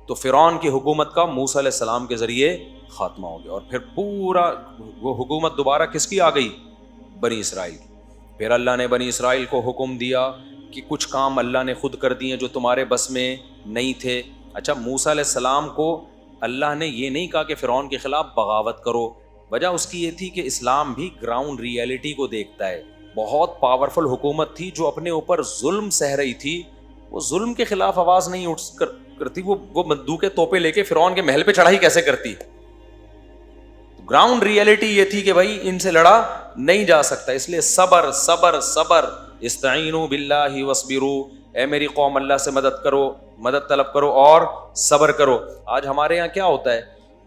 S2: تو فرعون کی حکومت کا موسیٰ علیہ السلام کے ذریعے خاتمہ ہو گیا, اور پھر پورا وہ حکومت دوبارہ کس کی آ گئی؟ بنی اسرائیل. پھر اللہ نے بنی اسرائیل کو حکم دیا کہ کچھ کام اللہ نے خود کر دیے جو تمہارے بس میں نہیں تھے. اچھا, موسیٰ علیہ السلام کو اللہ نے یہ نہیں کہا کہ فرعون کے خلاف بغاوت کرو. وجہ اس کی یہ تھی کہ اسلام بھی گراؤنڈ ریئلٹی کو دیکھتا ہے. بہت پاورفل حکومت تھی جو اپنے اوپر ظلم سہ رہی تھی, وہ ظلم کے خلاف آواز نہیں اٹھ کرتی. وہ بندوقیں توپیں لے کے فرعون کے محل پہ چڑھائی کیسے کرتی؟ گراؤنڈ ریئلٹی یہ تھی کہ بھائی ان سے لڑا نہیں جا سکتا. اس لیے صبر صبر صبر, استعینوا باللہ واصبروا, اے میری قوم اللہ سے مدد کرو, مدد طلب کرو اور صبر کرو. آج ہمارے یہاں کیا ہوتا ہے,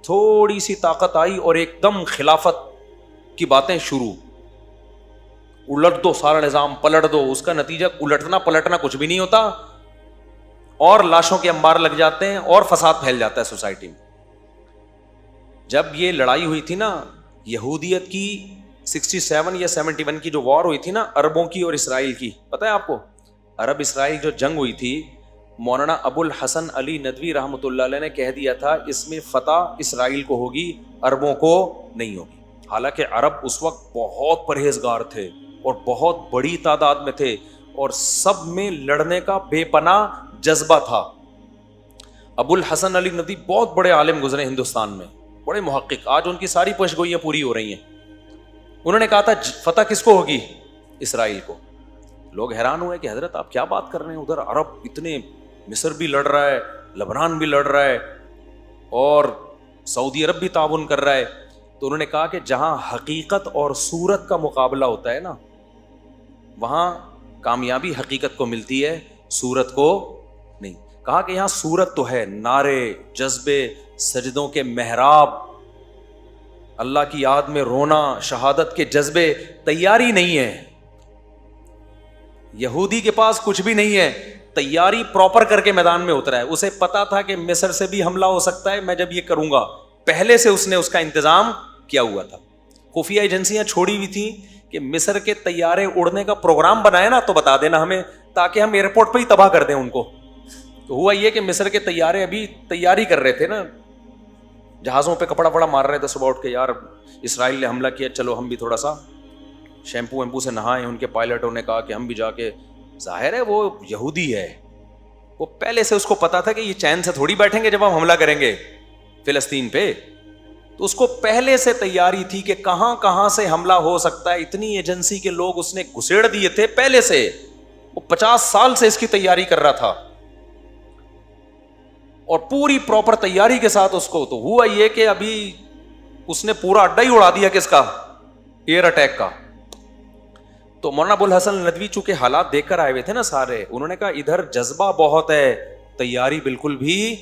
S2: تھوڑی سی طاقت آئی اور ایک دم خلافت کی باتیں شروع, الٹ دو سارا نظام, پلٹ دو. اس کا نتیجہ الٹنا پلٹنا کچھ بھی نہیں ہوتا, اور لاشوں کے انبار لگ جاتے ہیں اور فساد پھیل جاتا ہے سوسائٹی میں. جب یہ لڑائی ہوئی تھی نا یہودیت کی 67 یا 71 کی جو وار ہوئی تھی نا عربوں کی اور اسرائیل کی, پتہ ہے آپ کو؟ عرب اسرائیل جو جنگ ہوئی تھی, مولانا ابو الحسن علی ندوی رحمۃ اللہ علیہ نے کہہ دیا تھا اس میں فتح اسرائیل کو ہوگی, عربوں کو نہیں ہوگی. حالانکہ عرب اس وقت بہت پرہیزگار تھے اور بہت بڑی تعداد میں تھے, اور سب میں لڑنے کا بے پناہ جذبہ تھا. ابو الحسن علی ندوی بہت بڑے عالم گزرے ہندوستان میں, بڑے محقق, آج ان کی ساری پیشگوئیاں پوری ہو رہی ہیں. انہوں نے کہا تھا فتح کس کو ہوگی؟ اسرائیل کو. لوگ حیران ہوئے کہ حضرت آپ کیا بات کر رہے ہیں, ادھر عرب اتنے, مصر بھی لڑ رہا ہے, لبنان بھی لڑ رہا ہے, اور سعودی عرب بھی تعاون کر رہا ہے. تو انہوں نے کہا کہ جہاں حقیقت اور صورت کا مقابلہ ہوتا ہے نا, وہاں کامیابی حقیقت کو ملتی ہے, صورت کو نہیں. کہا کہ یہاں صورت تو ہے, نعرے, جذبے, سجدوں کے محراب, اللہ کی یاد میں رونا, شہادت کے جذبے, تیاری نہیں ہے. یہودی کے پاس کچھ بھی نہیں ہے, تیاری پراپر کر کے میدان میں اترا ہے. اسے پتا تھا کہ مصر سے بھی حملہ ہو سکتا ہے, میں جب یہ کروں گا, پہلے سے اس نے اس کا انتظام کیا ہوا تھا. خفیہ ایجنسیاں چھوڑی ہوئی تھیں کہ مصر کے طیارے اڑنے کا پروگرام بنائے نا تو بتا دینا ہمیں, تاکہ ہم ایئرپورٹ پہ ہی تباہ کر دیں ان کو. تو ہوا یہ کہ مصر کے طیارے ابھی تیاری کر رہے تھے نا, جہازوں پہ کپڑا پڑا مار رہے تھے صبح اٹھ کے, یار اسرائیل نے حملہ کیا, چلو ہم بھی تھوڑا سا شیمپو ویمپو سے نہائیں. ان کے پائلٹوں نے کہا کہ ہم بھی جا کے, ظاہر ہے وہ یہودی ہے, وہ پہلے سے اس کو پتا تھا کہ یہ چین سے تھوڑی بیٹھیں گے جب ہم حملہ کریں گے فلسطین پہ. تو اس کو پہلے سے تیاری تھی کہ کہاں کہاں سے حملہ ہو سکتا ہے. اتنی ایجنسی کے لوگ اس نے گھسیڑ دیے تھے پہلے سے, وہ 50 سال سے اس کی تیاری کر رہا تھا, اور پوری پراپر تیاری کے ساتھ اس کو. تو ہوا یہ کہ ابھی اس نے پورا اڈا ہی اڑا دیا کس کا, ایئر اٹیک کا. تو مولانا ابو الحسن ندوی چونکہ حالات دیکھ کر آئے ہوئے تھے نا سارے, انہوں نے کہا ادھر جذبہ بہت ہے, تیاری بالکل بھی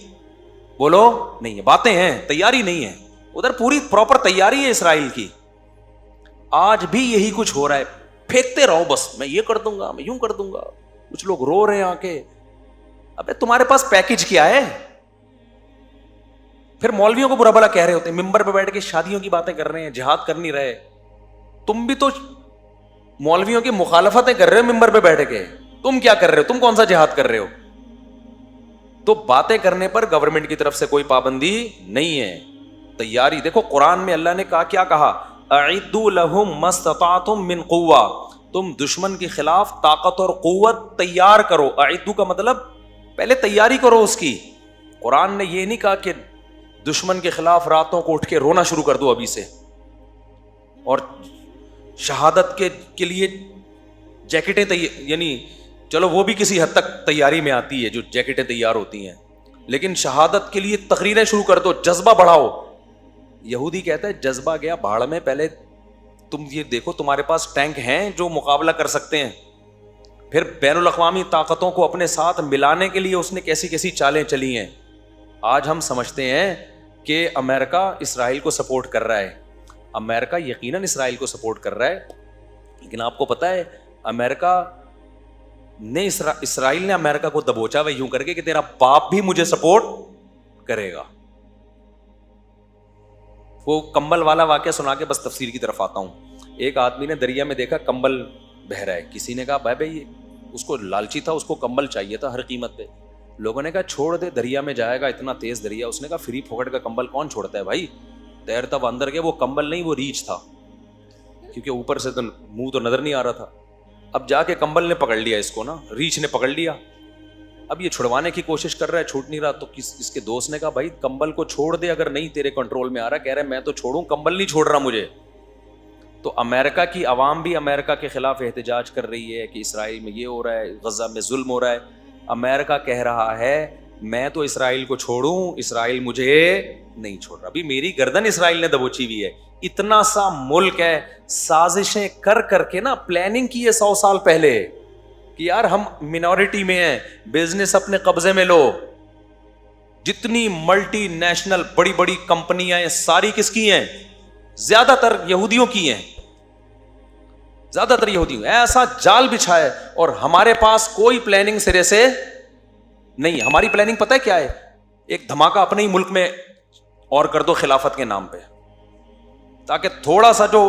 S2: بولو نہیں ہے, باتیں ہیں تیاری نہیں ہے. ادھر پوری پراپر تیاری ہے اسرائیل کی. آج بھی یہی کچھ ہو رہا ہے, پھینکتے رہو بس, میں یہ کر دوں گا, میں یوں کر دوں گا. کچھ لوگ رو رہے ہیں آ کے, ابے تمہارے پاس پیکج کیا ہے؟ پھر مولویوں کو برا بھلا کہہ رہے ہوتے ہیں, ممبر پہ بیٹھ کے شادیوں کی باتیں کر رہے ہیں, جہاد کر نہیں رہے. تم بھی تو مولویوں کی مخالفتیں کر رہے ہو ممبر پہ بیٹھ کے, تم کیا کر رہے ہو, تم کون سا جہاد کر رہے ہو؟ تو باتیں کرنے پر گورنمنٹ کی طرف سے کوئی پابندی نہیں ہے. تیاری دیکھو, قرآن میں اللہ نے کہا, کیا کہا, اعدوا لهم ما استطعتم من قوہ, تم دشمن کے خلاف طاقت اور قوت تیار کرو. اعدوا کا مطلب پہلے تیاری کرو اس کی. قرآن نے یہ نہیں کہا کہ دشمن کے خلاف راتوں کو اٹھ کے رونا شروع کر دو ابھی سے, اور شہادت کے لیے جیکٹیں یعنی چلو وہ بھی کسی حد تک تیاری میں آتی ہے جو جیکٹیں تیار ہوتی ہیں, لیکن شہادت کے لیے تقریریں شروع کر دو, جذبہ بڑھاؤ. یہودی کہتا ہے جذبہ گیا بھاڑ میں, پہلے تم یہ دیکھو تمہارے پاس ٹینک ہیں جو مقابلہ کر سکتے ہیں. پھر بین الاقوامی طاقتوں کو اپنے ساتھ ملانے کے لیے اس نے کیسی کیسی چالیں چلی ہیں. آج ہم سمجھتے ہیں کہ امریکہ اسرائیل کو سپورٹ کر رہا ہے. امریکہ یقیناً اسرائیل کو سپورٹ کر رہا ہے, لیکن آپ کو پتا ہے امریکہ نے اسرائیل نے امریکہ کو دبوچا ہوئے یوں کر کے کہ تیرا باپ بھی مجھے سپورٹ کرے گا. وہ کمبل والا واقعہ سنا کے بس تفسیر کی طرف آتا ہوں. ایک آدمی نے دریا میں دیکھا کمبل بہہ رہا ہے, کسی نے کہا بھائی اس کو لالچی تھا, اس کو کمبل چاہیے تھا ہر قیمت پہ. لوگوں نے کہا چھوڑ دے, دریا میں جائے گا, اتنا تیز دریا. اس نے کہا فری پھوکٹ کا کمبل کون چھوڑتا ہے بھائی, تیرتا وہ اندر گیا. وہ کمبل نہیں, وہ ریچھ تھا, کیونکہ اوپر سے تو منہ تو نظر نہیں آ رہا تھا. اب جا کے کمبل نے پکڑ لیا اس کو نا, ریچھ نے پکڑ لیا. اب یہ چھڑوانے کی کوشش کر رہا ہے, چھوٹ نہیں رہا. تو اس کے دوست نے کہا بھائی کمبل کو چھوڑ دے, اگر نہیں تیرے کنٹرول میں آ رہا. کہہ رہا ہے میں تو چھوڑوں, کمبل نہیں چھوڑ رہا مجھے. تو امریکہ کی عوام بھی امریکہ کے خلاف احتجاج کر رہی ہے کہ اسرائیل میں یہ ہو رہا ہے, غزہ میں ظلم ہو رہا ہے. امریکہ کہہ رہا ہے میں تو اسرائیل کو چھوڑوں, اسرائیل مجھے نہیں چھوڑ رہا. ابھی میری گردن اسرائیل نے دبوچی ہوئی ہے. اتنا سا ملک ہے, سازشیں کر کر کے نا پلاننگ کی ہے 100 سال پہلے کہ یار ہم منورٹی میں ہیں, بزنس اپنے قبضے میں لو. جتنی ملٹی نیشنل بڑی بڑی کمپنیاں ہیں ساری کس کی ہیں؟ زیادہ تر یہودیوں کی ہیں, زیادہ تر یہودیوں. ایسا جال بچھا ہے, اور ہمارے پاس کوئی پلاننگ سرے سے نہیں. ہماری پلاننگ پتہ ہے کیا ہے؟ ایک دھماکہ اپنے ہی ملک میں اور کر دو خلافت کے نام پہ, تاکہ تھوڑا سا جو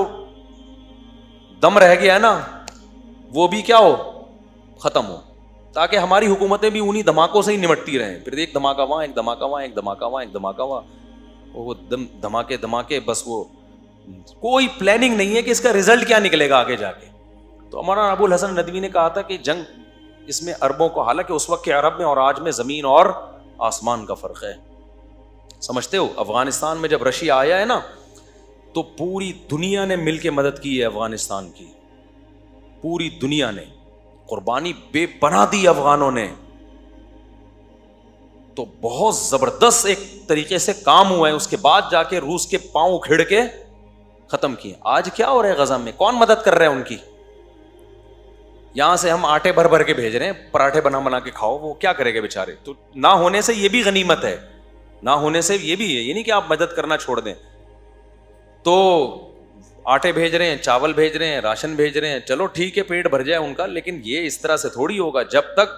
S2: دم رہ گیا ہے نا وہ بھی کیا ہو, ختم ہو, تاکہ ہماری حکومتیں بھی انہی دھماکوں سے ہی نمٹتی رہیں. پھر ایک دھماکہ وہاں, ایک دھماکہ وہاں, ایک دھماکہ وہاں, ایک دھماکہ وہاں, وہ دھماکے بس. وہ کوئی پلاننگ نہیں ہے کہ اس کا رزلٹ کیا نکلے گا آگے جا کے. تو ہمارا ابو الحسن ندوی نے کہا تھا کہ جنگ اس میں عربوں کو, حالانکہ اس وقت کے عرب میں اور آج میں زمین اور آسمان کا فرق ہے. سمجھتے ہو, افغانستان میں جب رشیا آیا ہے نا تو پوری دنیا نے مل کے مدد کی ہے افغانستان کی, پوری دنیا نے. قربانی بے پناہ دی افغانوں نے. تو بہت زبردست ایک طریقے سے کام ہوا ہے. اس کے بعد جا کے روس کے پاؤں کھڑ کے ختم کیے. آج کیا ہو رہا ہے غزہ میں؟ کون مدد کر رہا ہے ان کی؟ یہاں سے ہم آٹے بھر بھر کے بھیج رہے ہیں, پراٹھے بنا بنا کے کھاؤ. وہ کیا کرے گا بیچارے؟ تو نہ ہونے سے یہ بھی غنیمت ہے, نہ ہونے سے یہ بھی ہے. یہ نہیں کہ آپ مدد کرنا چھوڑ دیں. تو آٹے بھیج رہے ہیں, چاول بھیج رہے ہیں, راشن بھیج رہے ہیں, چلو ٹھیک ہے, پیٹ بھر جائے ان کا. لیکن یہ اس طرح سے تھوڑی ہوگا جب تک,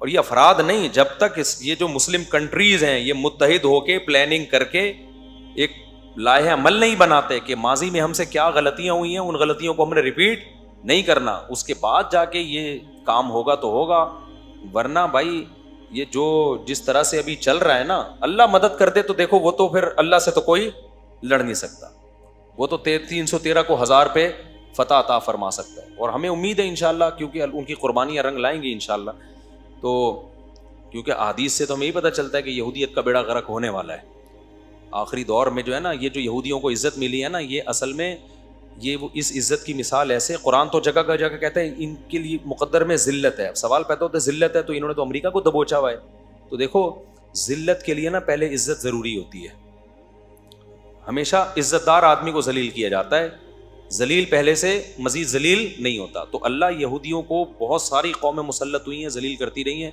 S2: اور یہ افراد نہیں, جب تک یہ جو مسلم کنٹریز ہیں یہ متحد ہو کے پلاننگ کر کے ایک لائحہ عمل نہیں بناتے کہ ماضی میں ہم سے کیا غلطیاں ہوئی ہیں, ان غلطیوں کو ہم نے ریپیٹ نہیں کرنا, اس کے بعد جا کے یہ کام ہوگا تو ہوگا. ورنہ بھائی یہ جو جس طرح سے ابھی چل رہا ہے نا, اللہ مدد کر دے تو دیکھو, وہ تو پھر اللہ سے تو کوئی لڑ نہیں سکتا. وہ تو 313 کو 1000 پہ فتح عطا فرما سکتا ہے. اور ہمیں امید ہے انشاءاللہ, کیونکہ ان کی قربانیاں رنگ لائیں گی انشاءاللہ. تو کیونکہ احادیث سے تو ہمیں یہ پتہ چلتا ہے کہ یہودیت کا بیڑا غرق ہونے والا ہے آخری دور میں. جو ہے نا, یہ جو یہودیوں کو عزت ملی ہے نا, یہ اصل میں یہ وہ اس عزت کی مثال ایسے, قرآن تو جگہ کا جگہ کہتا ہے ان کے لیے مقدر میں ذلت ہے. اب سوال پیدا ہوتا ہے ذلت ہے تو انہوں نے تو امریکہ کو دبوچا ہوا ہے. تو دیکھو ذلت کے لیے نا پہلے عزت ضروری ہوتی ہے. ہمیشہ عزت دار آدمی کو ذلیل کیا جاتا ہے, ذلیل پہلے سے مزید ذلیل نہیں ہوتا. تو اللہ یہودیوں کو بہت ساری قومیں مسلط ہوئی ہیں, ذلیل کرتی رہی ہیں.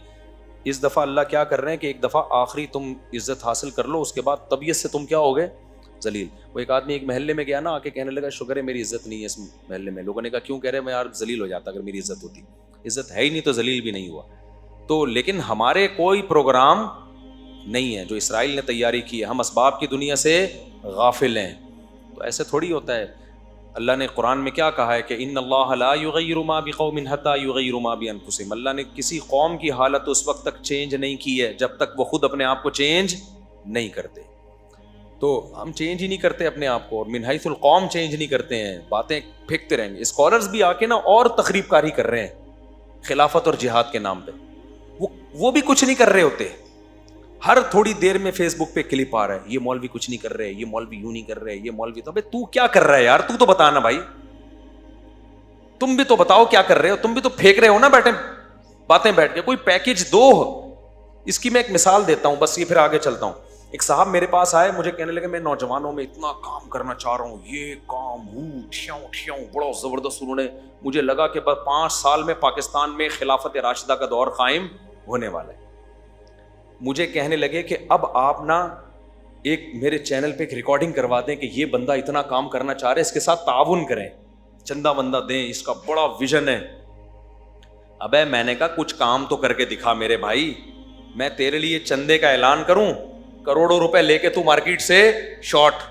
S2: اس دفعہ اللہ کیا کر رہے ہیں کہ ایک دفعہ آخری تم عزت حاصل کر لو, اس کے بعد طبیعت سے تم کیا ہوگے؟ ذلیل. وہ ایک آدمی ایک محلے میں گیا نا, آ کے کہنے لگا شکر ہے میری عزت نہیں ہے اس محلے میں. لوگوں نے کہا کیوں؟ کہہ رہے میں یار ذلیل ہو جاتا اگر میری عزت ہوتی. عزت ہے ہی نہیں تو ذلیل بھی نہیں ہوا. تو لیکن ہمارے کوئی پروگرام نہیں ہے جو اسرائیل نے تیاری کی ہے, ہم اسباب کی دنیا سے غافل ہیں. تو ایسے تھوڑی ہوتا ہے. اللہ نے قرآن میں کیا کہا ہے کہ ان اللہ لا یغیر ما بقوم حتی یغیروا ما بانفسہم. اللہ نے کسی قوم کی حالت اس وقت تک چینج نہیں کی ہے جب تک وہ خود اپنے آپ کو چینج نہیں کرتے. تو ہم چینج ہی نہیں کرتے اپنے آپ کو, اور من حیث القوم چینج نہیں کرتے ہیں, باتیں پھینکتے رہیں گے. اسکالرز بھی آ کے نا اور تخریب کاری کر رہے ہیں خلافت اور جہاد کے نام پہ. وہ بھی کچھ نہیں کر رہے ہوتے. ہر تھوڑی دیر میں فیس بک پہ کلپ آ رہا ہے, یہ مولوی کچھ نہیں کر رہے, یہ مولوی یوں نہیں کر رہے, یہ مولوی تو. تو کیا کر رہا ہے یار؟ تو بتانا بھائی, تم بھی تو بتاؤ کیا کر رہے ہو. تم بھی تو پھینک رہے ہو نا بیٹھے باتیں بیٹھ کے. کوئی پیکج دو. اس کی میں ایک مثال دیتا ہوں بس, یہ پھر آگے چلتا ہوں. ایک صاحب میرے پاس آئے, مجھے کہنے لگے میں نوجوانوں میں اتنا کام کرنا چاہ رہا ہوں, یہ کام بڑا زبردست. انہوں نے مجھے لگا کہ بس 5 سال میں پاکستان میں خلافت راشدہ کا دور قائم ہونے والا ہے. مجھے کہنے لگے کہ اب آپ نا ایک میرے چینل پہ ایک ریکارڈنگ کروا دیں کہ یہ بندہ اتنا کام کرنا چاہ رہے, اس کے ساتھ تعاون کریں, چندہ بندہ دیں, اس کا بڑا ویژن ہے. ابے میں نے کہا کچھ کام تو کر کے دکھا میرے بھائی. میں تیرے لیے چندے کا اعلان کروں, کروڑوں روپے لے کے تو مارکیٹ سے شارٹ.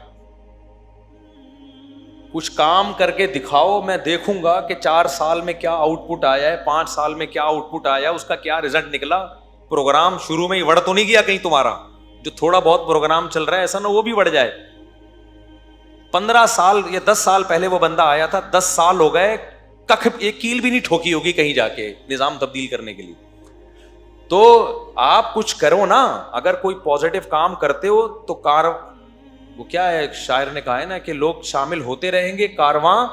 S2: کچھ کام کر کے دکھاؤ, میں دیکھوں گا کہ 4 سال میں کیا آؤٹ پٹ آیا ہے, 5 سال میں کیا آؤٹ پٹ آیا, اس کا کیا رزلٹ نکلا. پروگرام شروع میں ہی وڑ تو نہیں گیا کہیں تمہارا؟ جو تھوڑا بہت پروگرام چل رہا ہے ایسا نہ وہ بھی بڑھ جائے. 15 سال یا 10 سال پہلے وہ بندہ آیا تھا, 10 سال ہو گئے, کخ ایک کیل بھی نہیں ٹھوکی ہوگی کہیں جا کے نظام تبدیل کرنے کے لیے. تو آپ کچھ کرو نا, اگر کوئی پازیٹیو کام کرتے ہو تو وہ کیا ہے شاعر نے کہا ہے نا کہ لوگ شامل ہوتے رہیں گے, کارواں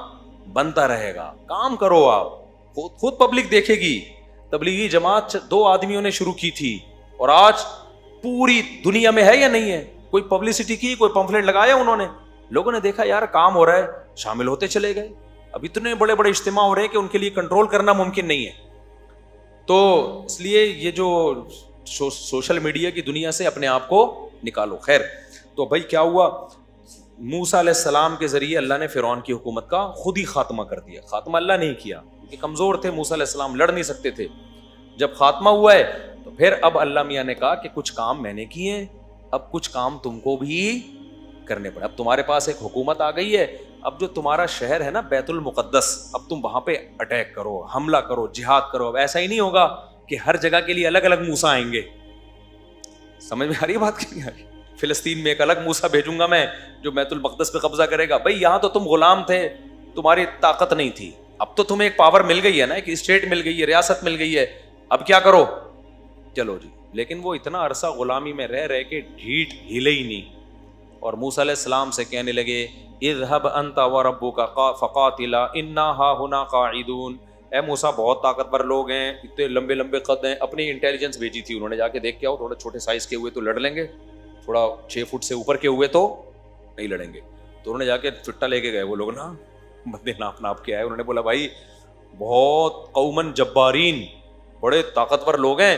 S2: بنتا رہے گا. کام کرو آپ, خود پبلک دیکھے گی. تبلیغی جماعت 2 آدمیوں نے شروع کی تھی اور آج پوری دنیا میں ہے یا نہیں ہے؟ کوئی پبلسٹی کی, کوئی پمفلٹ لگایا انہوں نے, لوگوں نے دیکھا یار کام ہو رہا ہے, شامل ہوتے چلے گئے. اب اتنے بڑے بڑے اجتماع ہو رہے ہیں کہ ان کے لیے کنٹرول کرنا ممکن نہیں ہے. تو اس لیے یہ جو سوشل میڈیا کی دنیا سے اپنے آپ کو نکالو. خیر, تو بھائی کیا ہوا؟ موسیٰ علیہ السلام کے ذریعے اللہ نے فرعون کی حکومت کا خود ہی خاتمہ کر دیا. خاتمہ اللہ نہیں کیا کیونکہ کمزور تھے موسیٰ علیہ السلام, لڑ نہیں سکتے تھے. جب خاتمہ ہوا ہے تو پھر اب اللہ میاں نے کہا کہ کچھ کام میں نے کیے ہیں, اب کچھ کام تم کو بھی کرنے پڑے. اب تمہارے پاس ایک حکومت آ گئی ہے, اب جو تمہارا شہر ہے نا بیت المقدس, اب تم وہاں پہ اٹیک کرو, حملہ کرو, جہاد کرو. اب ایسا ہی نہیں ہوگا کہ ہر جگہ کے لیے الگ الگ موسیٰ آئیں گے. سمجھ میں آ رہی ہے بات کی نہیں آ رہی؟ فلسطین میں ایک الگ موسیٰ بھیجوں گا میں جو بیت المقدس پہ قبضہ کرے گا. بھائی یہاں تو تم غلام تھے, تمہاری طاقت نہیں تھی, اب تو تمہیں ایک پاور مل گئی ہے نا, ایک اسٹیٹ مل گئی ہے, ریاست مل گئی ہے, اب کیا کرو, چلو جی. لیکن وہ اتنا عرصہ غلامی میں رہ کے ڈھیٹ ہلے ہی نہیں, اور موسیٰ علیہ السلام سے کہنے لگے اذهب انت وربک فقاتلا انا ہاہنا قاعدون. اے موسیٰ بہت طاقتور لوگ ہیں, اتنے لمبے لمبے قد ہیں, اپنی انٹیلیجنس بھیجی تھی انہوں نے, جا کے دیکھ کے آؤ, تھوڑے چھوٹے سائز کے ہوئے تو لڑ لیں گے, تھوڑا 6 فٹ سے اوپر کے ہوئے تو نہیں لڑیں گے. تو انہوں نے جا کے چٹا لے کے گئے وہ لوگ نا, بندے ناپ کے آئے. انہوں نے بولا بھائی بہت قومن جبارین, بڑے طاقتور لوگ ہیں,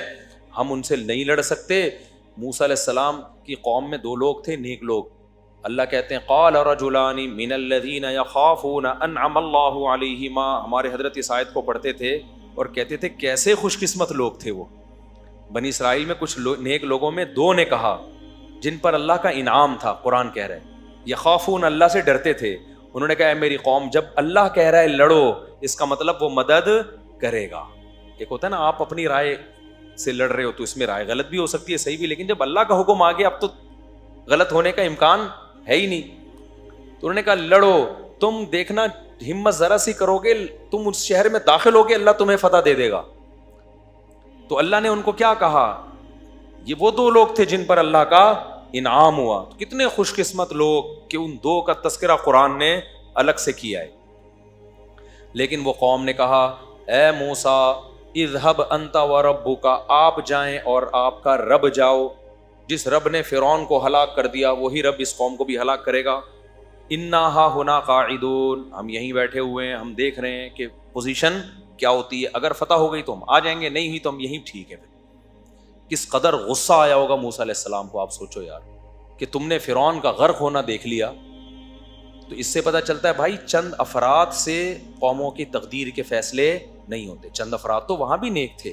S2: ہم ان سے نہیں لڑ سکتے. موسیٰ علیہ السلام کی قوم میں 2 لوگ تھے نیک لوگ. اللہ کہتے ہیں قال رجلان من الذین یخافون انعم اللہ علیہما, ہمارے حضرت اس آیت کو پڑھتے تھے اور کہتے تھے کیسے خوش قسمت لوگ تھے وہ. بنی اسرائیل میں کچھ نیک لوگوں میں 2 نے کہا جن پر اللہ کا انعام تھا. قرآن کہہ رہے ہیں یخافون, اللہ سے ڈرتے تھے. انہوں نے کہا اے میری قوم, جب اللہ کہہ رہا ہے لڑو, اس کا مطلب وہ مدد کرے گا. ایک ہوتا ہے نا آپ اپنی رائے سے لڑ رہے ہو تو اس میں رائے غلط بھی ہو سکتی ہے, صحیح بھی, لیکن جب اللہ کا حکم آ گیا اب تو غلط ہونے کا امکان ہے ہی نہیں. تو انہوں نے کہا لڑو, تم دیکھنا ہمت ذرا سی کرو گے, تم اس شہر میں داخل ہوگے, اللہ تمہیں فتح دے دے گا. تو اللہ نے ان کو کیا کہا, یہ وہ 2 لوگ تھے جن پر اللہ کا انعام ہوا. تو کتنے خوش قسمت لوگ کہ ان 2 کا تذکرہ قرآن نے الگ سے کیا ہے. لیکن وہ قوم نے کہا اے موسیٰ اذهب انت وربک, آپ جائیں اور آپ کا رب جاؤ. جس رب نے فرعون کو ہلاک کر دیا وہی رب اس قوم کو بھی ہلاک کرے گا. انا ہا ہنا قاعدون, ہم یہیں بیٹھے ہوئے ہیں, ہم دیکھ رہے ہیں کہ پوزیشن کیا ہوتی ہے, اگر فتح ہو گئی تو ہم آ جائیں گے, نہیں ہوئی تو ہم یہیں ٹھیک ہے. کس قدر غصہ آیا ہوگا موسیٰ علیہ السلام کو, آپ سوچو یار, کہ تم نے فرعون کا غرق ہونا دیکھ لیا. تو اس سے پتہ چلتا ہے بھائی چند افراد سے قوموں کی تقدیر کے فیصلے نہیں ہوتے. چند افراد تو وہاں بھی نیک تھے,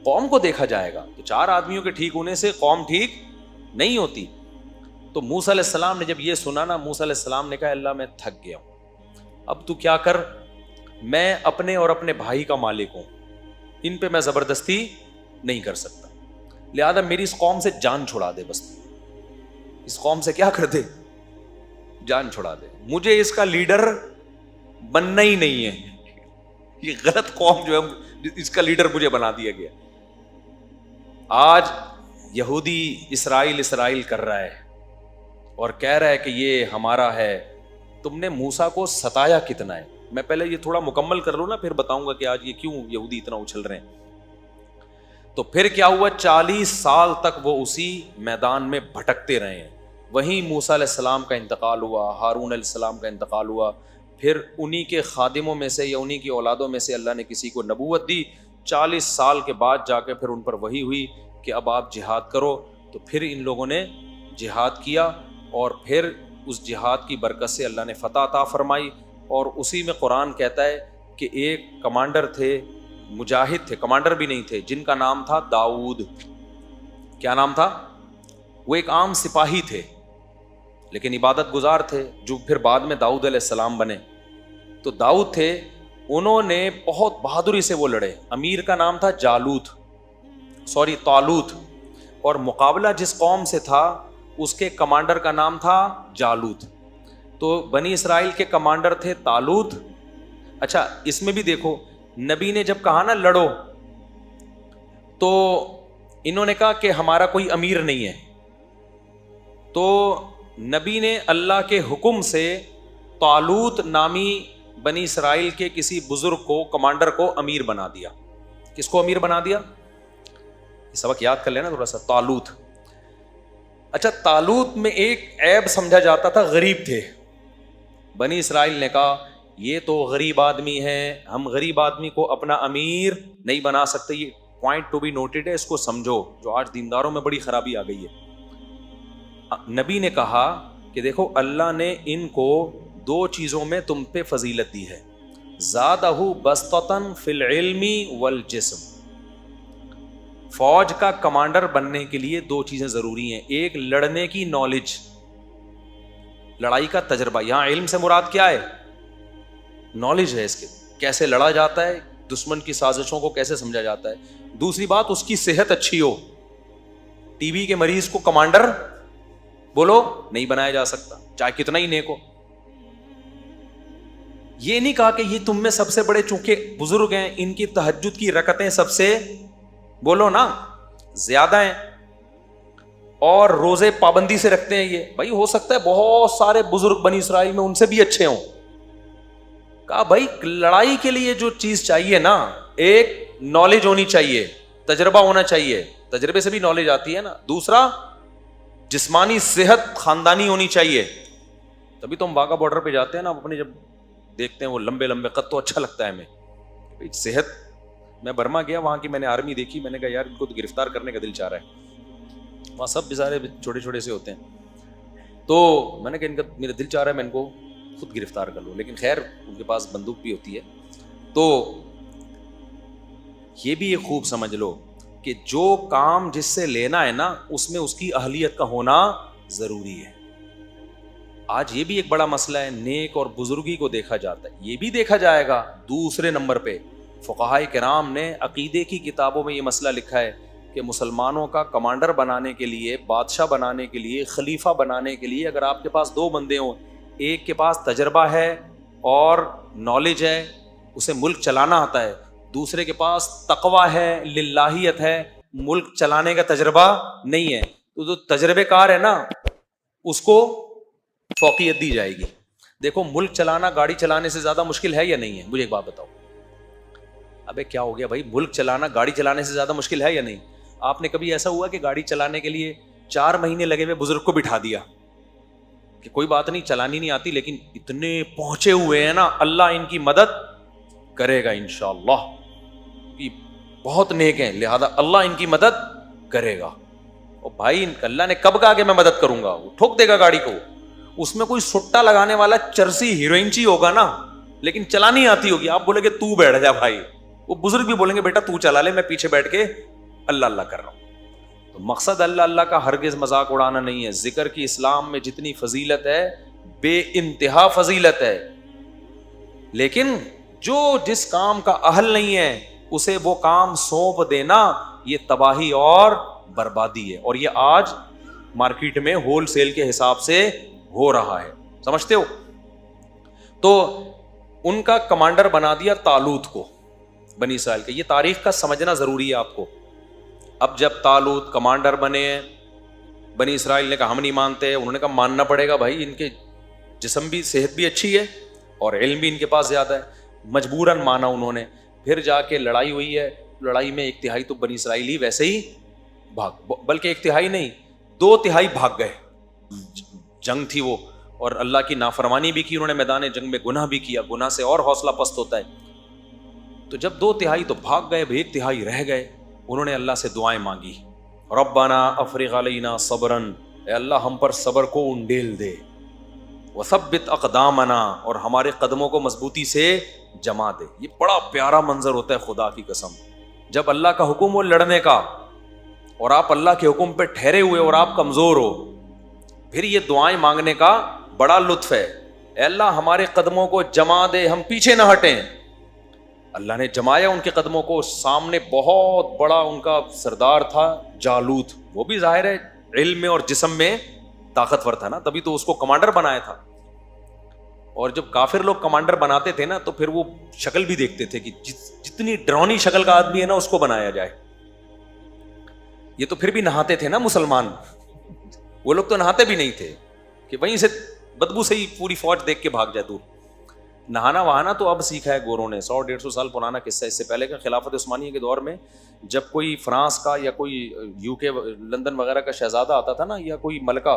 S2: قوم کو دیکھا جائے گا تو 4 آدمیوں کے ٹھیک ہونے سے قوم ٹھیک نہیں ہوتی. تو موسیٰ علیہ السلام نے جب یہ سنا نا, موسیٰ علیہ السلام نے کہا اللہ میں تھک گیا ہوں, اب تو کیا کر, میں اپنے اور اپنے بھائی کا مالک ہوں, ان پہ میں زبردستی نہیں کر سکتا, لہذا میری اس قوم سے جان چھڑا دے, بس اس قوم سے کیا کر دے, جان چھڑا دے, مجھے اس کا لیڈر بننا ہی نہیں ہے. یہ غلط قوم جو ہے اس کا لیڈر مجھے بنا دیا گیا. آج یہودی اسرائیل کر رہا ہے اور کہہ رہا ہے کہ یہ ہمارا ہے. تم نے موسیٰ کو ستایا کتنا ہے. میں پہلے یہ تھوڑا مکمل کر لوں نا, پھر بتاؤں گا کہ آج یہ کیوں یہودی اتنا اچھل رہے ہیں. تو پھر کیا ہوا, 40 سال تک وہ اسی میدان میں بھٹکتے رہے ہیں. وہیں موسیٰ علیہ السلام کا انتقال ہوا, ہارون علیہ السلام کا انتقال ہوا, پھر انہی کے خادموں میں سے یا انہی کی اولادوں میں سے اللہ نے کسی کو نبوت دی. 40 سال کے بعد جا کے پھر ان پر وحی ہوئی کہ اب آپ جہاد کرو. تو پھر ان لوگوں نے جہاد کیا اور پھر اس جہاد کی برکت سے اللہ نے فتح عطا فرمائی. اور اسی میں قرآن کہتا ہے کہ ایک کمانڈر تھے, مجاہد تھے, کمانڈر بھی نہیں تھے, جن کا نام تھا داؤد. کیا نام تھا؟ وہ ایک عام سپاہی تھے لیکن عبادت گزار تھے, جو پھر بعد میں داؤد علیہ السلام بنے. تو داؤد تھے, انہوں نے بہت بہادری سے وہ لڑے. امیر کا نام تھا طالوت, اور مقابلہ جس قوم سے تھا اس کے کمانڈر کا نام تھا جالوت. تو بنی اسرائیل کے کمانڈر تھے طالوت. اچھا اس میں بھی دیکھو, نبی نے جب کہا نا لڑو, تو انہوں نے کہا کہ ہمارا کوئی امیر نہیں ہے. تو نبی نے اللہ کے حکم سے طالوت نامی بنی اسرائیل کے کسی بزرگ کو, کمانڈر کو امیر بنا دیا. کس کو امیر بنا دیا؟ یہ سبق یاد کر لینا تھوڑا سا. طالوت. اچھا طالوت میں ایک عیب سمجھا جاتا تھا, غریب تھے. بنی اسرائیل نے کہا یہ تو غریب آدمی ہے, ہم غریب آدمی کو اپنا امیر نہیں بنا سکتے. یہ پوائنٹ ٹو بی نوٹڈ ہے, اس کو سمجھو, جو آج دینداروں میں بڑی خرابی آ گئی ہے. نبی نے کہا کہ دیکھو اللہ نے ان کو 2 چیزوں میں تم پہ فضیلت دی ہے. زادہ بسطتاً فی العلم والجسم. فوج کا کمانڈر بننے کے لیے 2 چیزیں ضروری ہیں. ایک لڑنے کی نالج, لڑائی کا تجربہ. یہاں علم سے مراد کیا ہے؟ نالج ہے اس کے, کیسے لڑا جاتا ہے, دشمن کی سازشوں کو کیسے سمجھا جاتا ہے. دوسری بات, اس کی صحت اچھی ہو. ٹی بی کے مریض کو کمانڈر بولو نہیں بنایا جا سکتا, چاہے کتنا ہی نیک ہو. یہ نہیں کہا کہ یہ تم میں سب سے بڑے چونکہ بزرگ ہیں, ان کی تہجد کی رکعتیں سب سے بولو نا زیادہ ہیں اور روزے پابندی سے رکھتے ہیں. یہ بھائی ہو سکتا ہے بہت سارے بزرگ بنی اسرائیل میں ان سے بھی اچھے ہوں, کہا بھائی لڑائی کے لیے جو چیز چاہیے نا، ایک نالج ہونی چاہیے، تجربہ ہونا چاہیے، تجربے سے بھی نالج آتی ہے نا، دوسرا جسمانی صحت خاندانی ہونی چاہیے. تبھی تو ہم واگا بارڈر پہ جاتے ہیں نا، اپنے جب دیکھتے ہیں وہ لمبے لمبے قد تو اچھا لگتا ہے ہمیں. صحت، میں برما گیا، وہاں کی میں نے آرمی دیکھی، میں نے کہا یار ان کو تو گرفتار کرنے کا دل چاہ رہا ہے، وہاں سب بیچارے چھوٹے چھوٹے سے ہوتے ہیں. تو میں نے کہا ان کا میرا دل چاہ رہا ہے میں ان کو خود گرفتار کر لوں، لیکن خیر ان کے پاس بندوق بھی ہوتی ہے. تو یہ بھی ایک خوب سمجھ لو کہ جو کام جس سے لینا ہے نا، اس میں اس کی اہلیت کا ہونا ضروری ہے. آج یہ بھی ایک بڑا مسئلہ ہے، نیک اور بزرگی کو دیکھا جاتا ہے، یہ بھی دیکھا جائے گا. دوسرے نمبر پہ فقہائے کرام نے عقیدے کی کتابوں میں یہ مسئلہ لکھا ہے کہ مسلمانوں کا کمانڈر بنانے کے لیے، بادشاہ بنانے کے لیے، خلیفہ بنانے کے لیے اگر آپ کے پاس دو بندے ہوں، ایک کے پاس تجربہ ہے اور نالج ہے، اسے ملک چلانا آتا ہے، دوسرے کے پاس تقویٰ ہے، للہیت ہے، ملک چلانے کا تجربہ نہیں ہے، تو جو تجربے کار ہے نا اس کو فوقیت دی جائے گی. دیکھو ملک چلانا گاڑی چلانے سے زیادہ مشکل ہے یا نہیں ہے؟ مجھے ایک بات بتاؤ. ابے کیا ہو گیا بھائی، ملک چلانا گاڑی چلانے سے زیادہ مشکل ہے یا نہیں؟ آپ نے کبھی ایسا ہوا کہ گاڑی چلانے کے لیے 4 مہینے لگے ہوئے بزرگ کو بٹھا دیا کہ کوئی بات نہیں چلانی نہیں آتی لیکن اتنے پہنچے ہوئے ہیں نا، اللہ ان کی مدد کرے گا انشاءاللہ، کہ بہت نیک ہیں لہذا اللہ ان کی مدد کرے گا. اور بھائی اللہ نے کب کہا کہ میں مدد کروں گا؟ وہ ٹھوک دے گا گاڑی کو. اس میں کوئی سٹا لگانے والا چرسی ہیروئنچی ہوگا نا، لیکن چلانی آتی ہوگی. آپ بولے کہ تو بیٹھ جا بھائی، وہ بزرگ بھی بولیں گے بیٹا تو چلا لے، میں پیچھے بیٹھ کے اللہ اللہ کر رہا ہوں. تو مقصد اللہ اللہ کا ہرگز مذاق اڑانا نہیں ہے. ذکر کی اسلام میں جتنی فضیلت ہے بے انتہا فضیلت ہے، لیکن جو جس کام کا اہل نہیں ہے اسے وہ کام سونپ دینا یہ تباہی اور بربادی ہے. اور یہ آج مارکیٹ میں ہول سیل کے حساب سے ہو رہا ہے، سمجھتے ہو؟ تو ان کا کمانڈر بنا دیا طالوت کو، بنی اسرائیل کے. یہ تاریخ کا سمجھنا ضروری ہے آپ کو. اب جب طالوت کمانڈر بنے ہیں، بنی اسرائیل نے کہا ہم نہیں مانتے، انہوں نے کہا ماننا پڑے گا بھائی، ان کے جسم بھی صحت بھی اچھی ہے اور علم بھی ان کے پاس زیادہ ہے. مجبوراً مانا انہوں نے. پھر جا کے لڑائی ہوئی ہے، لڑائی میں 1/3 تو بنی اسرائیلی ویسے ہی بلکہ 1/3 نہیں 2/3 بھاگ گئے. جنگ تھی وہ، اور اللہ کی نافرمانی بھی کی انہوں نے، میدان جنگ میں گناہ بھی کیا، گناہ سے اور حوصلہ پست ہوتا ہے. تو جب 2/3 تو بھاگ گئے، 1/3 رہ گئے، انہوں نے اللہ سے دعائیں مانگی، ربنا افرغ علینا صبرن، اے اللہ ہم پر صبر کو انڈیل دے، وثبت اقدامنا، اور ہمارے قدموں کو مضبوطی سے جما دے. یہ بڑا پیارا منظر ہوتا ہے خدا کی قسم، جب اللہ کا حکم ہو لڑنے کا اور آپ اللہ کے حکم پہ ٹھہرے ہوئے اور آپ کمزور ہو، پھر یہ دعائیں مانگنے کا بڑا لطف ہے. اے اللہ ہمارے قدموں کو جما دے، ہم پیچھے نہ ہٹیں. اللہ نے جمایا ان کے قدموں کو. سامنے بہت بڑا ان کا سردار تھا جالوت، وہ بھی ظاہر ہے علم میں اور جسم میں طاقتور تھا نا، تبھی تو اس کو کمانڈر بنایا تھا. اور جب کافر لوگ کمانڈر بناتے تھے نا تو پھر وہ شکل بھی دیکھتے تھے کہ جتنی ڈرونی شکل کا آدمی ہے نا اس کو بنایا جائے. یہ تو پھر بھی نہاتے تھے نا مسلمان، وہ لوگ تو نہاتے بھی نہیں تھے کہ وہیں سے بدبو سے ہی پوری فوج دیکھ کے بھاگ جائے دور. نہانا وہانا تو اب سیکھا ہے گوروں نے، 100-150 سال پرانا قصہ. اس سے پہلے کا خلافت عثمانیہ کے دور میں جب کوئی فرانس کا یا کوئی UK لندن وغیرہ کا شہزادہ آتا تھا نا، یا کوئی ملکہ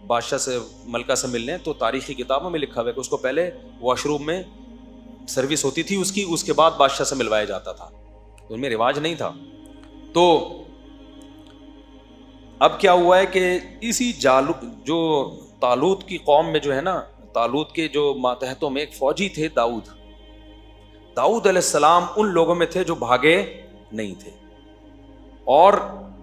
S2: بادشاہ سے ملکہ سے ملنے، تو تاریخی کتابوں میں لکھا ہوا ہے کہ اس کو پہلے واش روم میں سروس ہوتی تھی اس کی، اس کے بعد بادشاہ سے ملوایا جاتا تھا. ان میں رواج نہیں تھا. تو اب کیا ہوا ہے کہ اسی جو طالوت کی قوم میں جو ہے نا، طالوت کے جو ماتحتوں میں ایک فوجی تھے داؤد علیہ السلام، ان لوگوں میں تھے جو بھاگے نہیں تھے. اور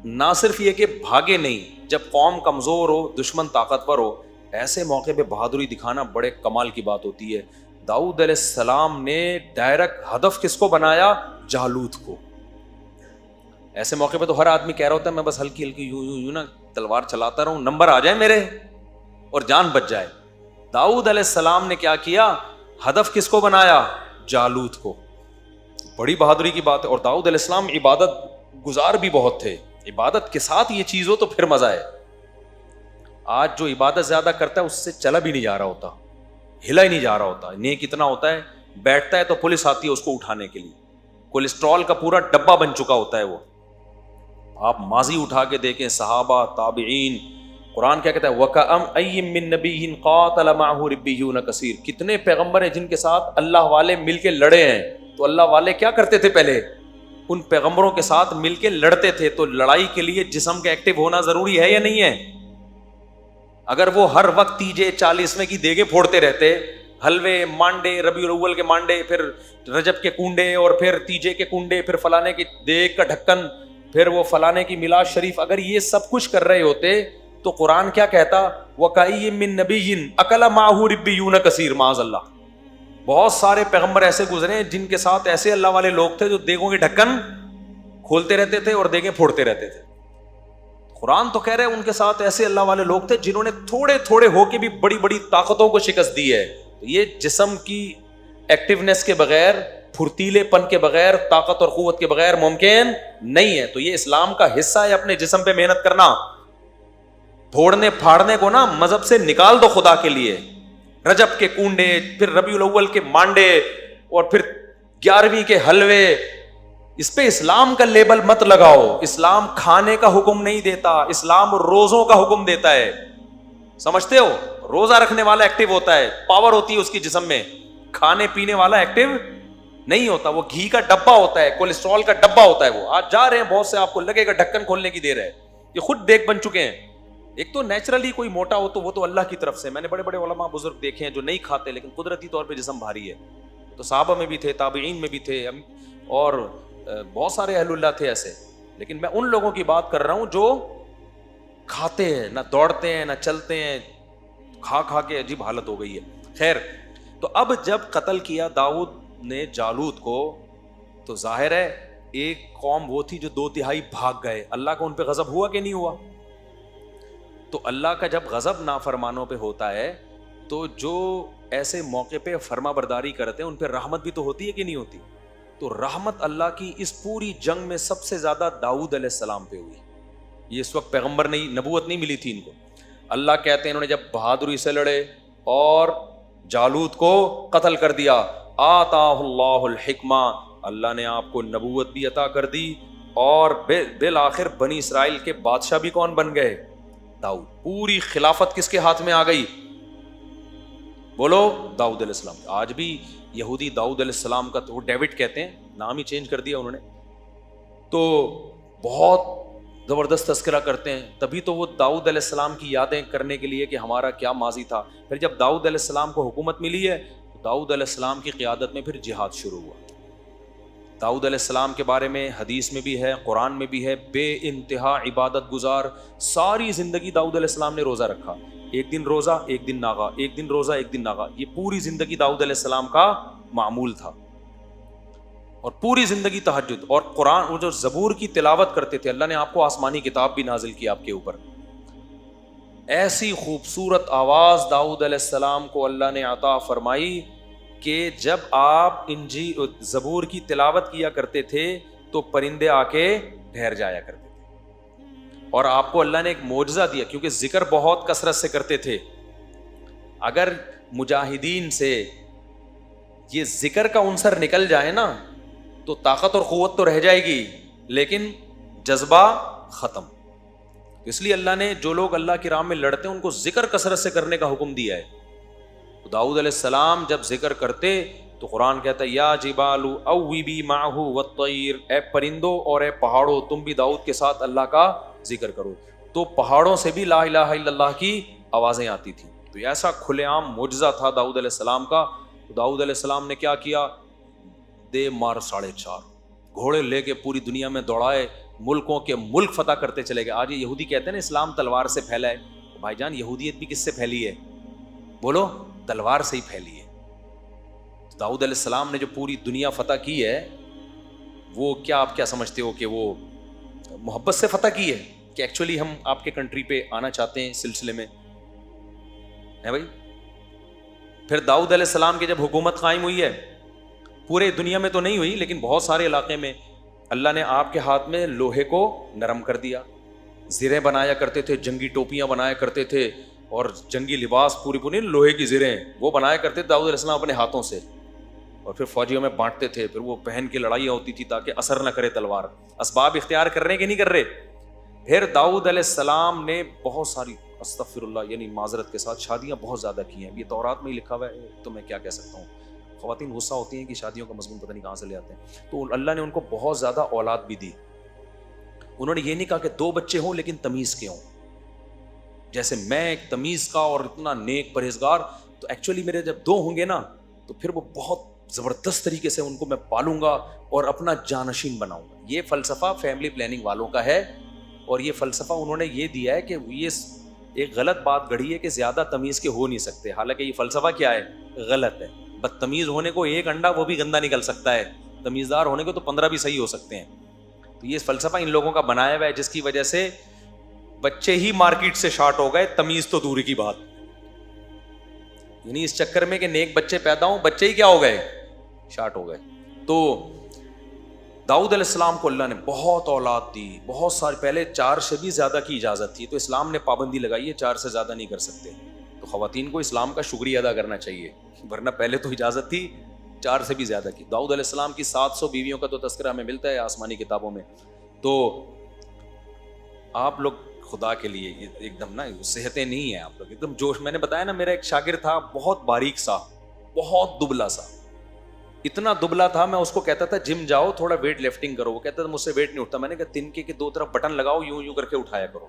S2: نہ صرف یہ کہ بھاگے نہیں، جب قوم کمزور ہو، دشمن طاقتور ہو، ایسے موقع پہ بہادری دکھانا بڑے کمال کی بات ہوتی ہے. داؤد علیہ السلام نے ڈائریکٹ ہدف کس کو بنایا؟ جالوت کو. ایسے موقع پہ تو ہر آدمی کہہ رہا ہوتا ہے میں بس ہلکی ہلکی یوں نا تلوار چلاتا رہوں، نمبر آ جائے میرے اور جان بچ جائے. داؤد علیہ السلام نے کیا کیا؟ ہدف کس کو بنایا؟ جالوت کو. بڑی بہادری کی بات ہے. اور داؤد علیہ السلام عبادت گزار بھی بہت تھے. عبادت کے ساتھ یہ چیز ہو تو پھر مزہ ہے. آج جو عبادت زیادہ کرتا ہے اس سے چلا بھی نہیں جا رہا ہوتا. ہلا ہی نہیں جا رہا ہوتا. نیک اتنا ہوتا ہے بیٹھتا ہے تو پولیس آتی ہے اس کو اٹھانے کے لیے. کولیسٹرول کا پورا ڈبہ بن چکا ہوتا ہے وہ. آپ ماضی اٹھا کے دیکھیں, صحابہ, تابعین. قرآن کیا کہتا ہے, وَكَأَمْ أَيٍّ مِّن نَبِيٍّ قَاتَلَ مَعَهُ رِبِّيُّونَ كَثِيرٌ. کتنے پیغمبر ہیں جن کے ساتھ اللہ والے مل کے لڑے ہیں. تو اللہ والے کیا کرتے تھے پہلے, ان پیغمبروں کے ساتھ مل کے لڑتے تھے. تو لڑائی کے لیے جسم کا ایکٹیو ہونا ضروری ہے یا نہیں ہے؟ اگر وہ ہر وقت تیجے 40ویں کی دیگیں پھوڑتے رہتے, حلوے, مانڈے, ربیع الاول کے مانڈے, پھر رجب کے کنڈے, اور پھر تیجے کے کنڈے, پھر فلانے کی دیگ کا ڈھکن, پھر وہ فلانے کی میلاد شریف, اگر یہ سب کچھ کر رہے ہوتے تو قرآن کیا کہتا, وَكَأَيٍّ مِّن نَبِيٍّ أَكَلَ مَعَهُ رِبِّيُّونَ كَثِيرٌ. معاذ اللہ, بہت سارے پیغمبر ایسے گزرے ہیں جن کے ساتھ ایسے اللہ والے لوگ تھے جو دیگوں کے ڈھکن کھولتے رہتے تھے اور دیگیں پھوڑتے رہتے تھے. قرآن تو کہہ رہے ہیں ان کے ساتھ ایسے اللہ والے لوگ تھے جنہوں نے تھوڑے تھوڑے ہو کے بھی بڑی بڑی طاقتوں کو شکست دی ہے. تو یہ جسم کی ایکٹیونیس کے بغیر, پھرتیلے پن کے بغیر, طاقت اور قوت کے بغیر ممکن نہیں ہے. تو یہ اسلام کا حصہ ہے اپنے جسم پہ محنت کرنا. پھوڑنے پھاڑنے کو نا مذہب سے نکال دو خدا کے لیے. رجب کے کنڈے, پھر ربیع الاول کے مانڈے, اور پھر 11ویں کے حلوے, اس پہ اسلام کا لیبل مت لگاؤ. اسلام کھانے کا حکم نہیں دیتا, اسلام روزوں کا حکم دیتا ہے. سمجھتے ہو, روزہ رکھنے والا ایکٹیو ہوتا ہے, پاور ہوتی ہے اس کی جسم میں. کھانے پینے والا ایکٹیو نہیں ہوتا, وہ گھی کا ڈبہ ہوتا ہے, کولیسٹرول کا ڈبہ ہوتا ہے. وہ آج جا رہے ہیں بہت سے, آپ کو لگے گا ڈھکن کھولنے کی دیر ہے, یہ خود دیکھ بن چکے ہیں. ایک تو نیچرلی کوئی موٹا ہو تو وہ تو اللہ کی طرف سے. میں نے بڑے بڑے علماء بزرگ دیکھے ہیں جو نہیں کھاتے لیکن قدرتی طور پہ جسم بھاری ہے. تو صحابہ میں بھی تھے, تابعین میں بھی تھے, اور بہت سارے اہل اللہ تھے ایسے. لیکن میں ان لوگوں کی بات کر رہا ہوں جو کھاتے ہیں, نہ دوڑتے ہیں نہ چلتے ہیں, کھا کھا کے عجیب حالت ہو گئی ہے. خیر, تو اب جب قتل کیا داؤد نے جالوت کو, تو ظاہر ہے ایک قوم وہ تھی جو 2/3 بھاگ گئے. اللہ کا ان پہ غضب ہوا کہ نہیں ہوا؟ تو اللہ کا جب غضب نافرمانوں پہ ہوتا ہے تو جو ایسے موقع پہ فرما برداری کرتے ہیں ان پہ رحمت بھی تو ہوتی ہے کہ نہیں ہوتی؟ تو رحمت اللہ کی اس پوری جنگ میں سب سے زیادہ داؤد علیہ السلام پہ ہوئی. یہ اس وقت پیغمبر نہیں, نبوت نہیں ملی تھی ان کو. اللہ کہتے ہیں انہوں نے جب بہادری سے لڑے اور جالوت کو قتل کر دیا, آتاہ اللہ الحکمہ, اللہ نے آپ کو نبوت بھی عطا کر دی, اور بالآخر بنی اسرائیل کے بادشاہ بھی کون بن گئے؟ داؤد. پوری خلافت کس کے ہاتھ میں آ گئی؟ بولو, داؤد علیہ السلام. آج بھی یہودی داؤد علیہ السلام کا, تو وہ ڈیوڈ کہتے ہیں, نام ہی چینج کر دیا انہوں نے, تو بہت زبردست تذکرہ کرتے ہیں. تبھی تو وہ داؤد علیہ السلام کی یادیں کرنے کے لیے کہ ہمارا کیا ماضی تھا. پھر جب داؤد علیہ السلام کو حکومت ملی ہے تو داؤد علیہ السلام کی قیادت میں پھر جہاد شروع ہوا. داؤد علیہ السلام کے بارے میں حدیث میں بھی ہے, قرآن میں بھی ہے, بے انتہا عبادت گزار. ساری زندگی داؤد علیہ السلام نے روزہ رکھا, ایک دن روزہ ایک دن ناغا, ایک دن روزہ ایک دن ناغا. یہ پوری زندگی داؤد علیہ السلام کا معمول تھا. اور پوری زندگی تہجد, اور قرآن, وہ جو زبور کی تلاوت کرتے تھے. اللہ نے آپ کو آسمانی کتاب بھی نازل کی آپ کے اوپر. ایسی خوبصورت آواز داؤد علیہ السلام کو اللہ نے عطا فرمائی کہ جب آپ زبور کی تلاوت کیا کرتے تھے تو پرندے آ کے ٹھہر جایا کرتے تھے. اور آپ کو اللہ نے ایک معجزہ دیا, کیونکہ ذکر بہت کثرت سے کرتے تھے. اگر مجاہدین سے یہ ذکر کا عنصر نکل جائے نا تو طاقت اور قوت تو رہ جائے گی لیکن جذبہ ختم. اس لیے اللہ نے جو لوگ اللہ کی راہ میں لڑتے ہیں ان کو ذکر کثرت سے کرنے کا حکم دیا ہے. تو داؤد علیہ السلام جب ذکر کرتے تو قرآن کہتا ہے یا جبال اوبی معہ والطیر, اے پرندوں اور اے پہاڑوں تم بھی داؤد کے ساتھ اللہ کا ذکر کرو. تو پہاڑوں سے بھی لا الہ الا اللہ کی آوازیں آتی تھیں. تو ایسا کھلے عام معجزہ تھا داؤد علیہ السلام کا. تو داؤد علیہ السلام نے کیا کیا, دے مار 4.5 گھوڑے لے کے پوری دنیا میں دوڑائے, ملکوں کے ملک فتح کرتے چلے گئے. آج یہ یہودی کہتے ہیں نا اسلام تلوار سے پھیلا ہے. بھائی جان یہودیت بھی کس سے پھیلی ہے؟ بولو, تلوار سے ہی پھیلی ہے. داؤد علیہ السلام نے جو پوری دنیا فتح کی ہے وہ کیا آپ کیا سمجھتے ہو کہ وہ محبت سے فتح کی ہے کہ ایکچولی ہم آپ کے کنٹری پہ آنا چاہتے ہیں سلسلے میں ہے بھائی؟ پھر داؤد علیہ السلام کی جب حکومت قائم ہوئی ہے, پورے دنیا میں تو نہیں ہوئی لیکن بہت سارے علاقے میں اللہ نے آپ کے ہاتھ میں لوہے کو نرم کر دیا. زرے بنایا کرتے تھے, جنگی ٹوپیاں بنایا کرتے تھے, اور جنگی لباس پوری پوری لوہے کی زریں وہ بنایا کرتے داؤد علیہ السلام اپنے ہاتھوں سے, اور پھر فوجیوں میں بانٹتے تھے, پھر وہ پہن کے لڑائیاں ہوتی تھی تاکہ اثر نہ کرے تلوار. اسباب اختیار کر رہے ہیں کہ نہیں کر رہے؟ پھر داؤد علیہ السلام نے بہت ساری, استغفر اللہ, یعنی معذرت کے ساتھ, شادیاں بہت زیادہ کی ہیں. یہ تورات میں ہی لکھا ہوا ہے, تو میں کیا کہہ سکتا ہوں. خواتین غصہ ہوتی ہیں کہ شادیوں کا مضمون پتہ نہیں کہاں سے لے آتے ہیں. تو اللہ نے ان کو بہت زیادہ اولاد بھی دی. انہوں نے یہ نہیں کہا کہ 2 بچے ہوں لیکن تمیز کے ہوں, جیسے میں ایک تمیز کا اور اتنا نیک پرہیزگار, تو ایکچولی میرے جب 2 ہوں گے نا تو پھر وہ بہت زبردست طریقے سے ان کو میں پالوں گا اور اپنا جانشین بناؤں گا. یہ فلسفہ فیملی پلاننگ والوں کا ہے, اور یہ فلسفہ انہوں نے یہ دیا ہے کہ یہ ایک غلط بات گڑھی ہے کہ زیادہ تمیز کے ہو نہیں سکتے. حالانکہ یہ فلسفہ کیا ہے؟ غلط ہے. بدتمیز ہونے کو 1 انڈا وہ بھی گندا نکل سکتا ہے, تمیزدار ہونے کو تو 15 بھی صحیح ہو سکتے ہیں. تو یہ فلسفہ ان لوگوں کا بنایا ہوا ہے, جس کی وجہ سے بچے ہی مارکیٹ سے شارٹ ہو گئے, تمیز تو دوری کی بات. یعنی اس چکر میں کہ نیک بچے پیدا ہوں, بچے ہی کیا ہو گئے؟ شارٹ ہو گئے. تو داؤد علیہ السلام کو اللہ نے بہت اولاد دی, بہت ساری. پہلے 4 سے بھی زیادہ کی اجازت تھی, تو اسلام نے پابندی لگائی ہے 4 سے زیادہ نہیں کر سکتے. تو خواتین کو اسلام کا شکریہ ادا کرنا چاہیے, ورنہ پہلے تو اجازت تھی 4 سے بھی زیادہ کی. داؤد علیہ السلام کی 700 بیویوں کا تو تذکرہ ہمیں ملتا ہے آسمانی کتابوں میں. تو آپ لوگ خدا کے لیے ایک دم نا صحتیں نہیں ہیں, آپ لوگ ایک دم جوش. میں نے بتایا نا, میرا ایک شاگرد تھا بہت باریک سا, بہت دبلا سا, اتنا دبلا تھا, میں اس کو کہتا تھا جم جاؤ تھوڑا ویٹ لفٹنگ کرو, وہ کہتا تھا مجھ سے ویٹ نہیں اٹھتا. میں نے کہا تنکے کے 2 طرف بٹن لگاؤ, یوں یوں کر کے اٹھایا کرو.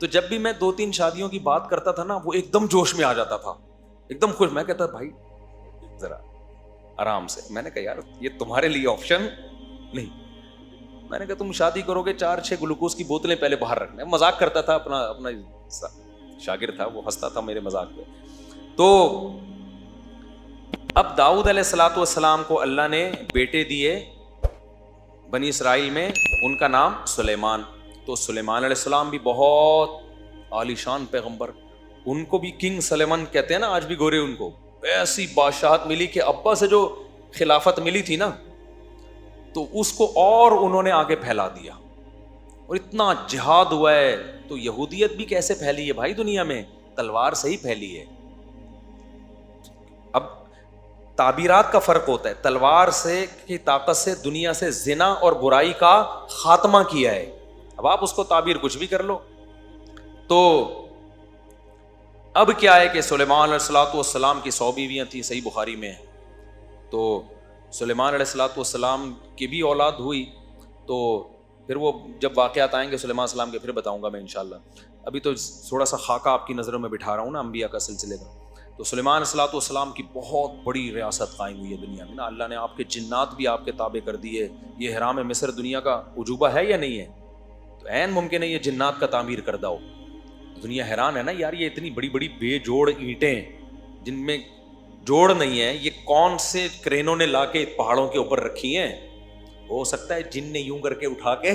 S2: تو جب بھی میں 2-3 شادیوں کی بات کرتا تھا نا, وہ ایک دم جوش میں آ جاتا تھا, ایک دم خوش. میں کہتا بھائی ذرا آرام سے. میں نے کہا یار یہ تمہارے لیے آپشن نہیں. میں نے کہا تم شادی کرو گے 4-6 گلوکوز کی بوتلیں پہلے باہر رکھنا. مذاق کرتا تھا, اپنا شاگرد تھا, وہ ہنستا تھا میرے مذاق پہ. تو اب داؤد علیہ الصلوۃ والسلام کو اللہ نے بیٹے دیے بنی اسرائیل میں, ان کا نام سلیمان. تو سلیمان علیہ السلام بھی بہت عالی شان پیغمبر, ان کو بھی کنگ سلیمان کہتے ہیں نا آج بھی گورے. ان کو ایسی بادشاہت ملی کہ ابا سے جو خلافت ملی تھی نا, تو اس کو اور انہوں نے آگے پھیلا دیا, اور اتنا جہاد ہوا ہے. تو یہودیت بھی کیسے پھیلی ہے بھائی دنیا میں؟ تلوار سے ہی پھیلی ہے. اب تعبیرات کا فرق ہوتا ہے. تلوار سے کی طاقت سے دنیا سے زنا اور برائی کا خاتمہ کیا ہے. اب آپ اس کو تعبیر کچھ بھی کر لو. تو اب کیا ہے کہ سلیمان علیہ الصلوۃ والسلام کی 100 بیویاں تھیں, صحیح بخاری میں. تو سلیمان علیہ الصلوۃ والسلام کی بھی اولاد ہوئی. تو پھر وہ جب واقعات آئیں گے سلیمان علیہ السلام کے پھر بتاؤں گا میں انشاءاللہ. ابھی تو تھوڑا سا خاکہ آپ کی نظروں میں بٹھا رہا ہوں نا انبیاء کا سلسلے کا. تو سلیمان علیہ الصلوۃ والسلام کی بہت بڑی ریاست قائم ہوئی ہے دنیا میں نا. اللہ نے آپ کے جنات بھی آپ کے تابع کر دیے. یہ حرام مصر دنیا کا عجوبہ ہے یا نہیں ہے؟ تو عین ممکن ہے یہ جنات کا تعمیر کردہ ہو. دنیا حیران ہے نا یار, یہ اتنی بڑی بڑی بے جوڑ اینٹیں جن میں جوڑ نہیں ہے, یہ کون سے کرینوں نے لا کے پہاڑوں کے اوپر رکھی ہیں؟ ہو سکتا ہے جن نے یوں کر کے اٹھا کے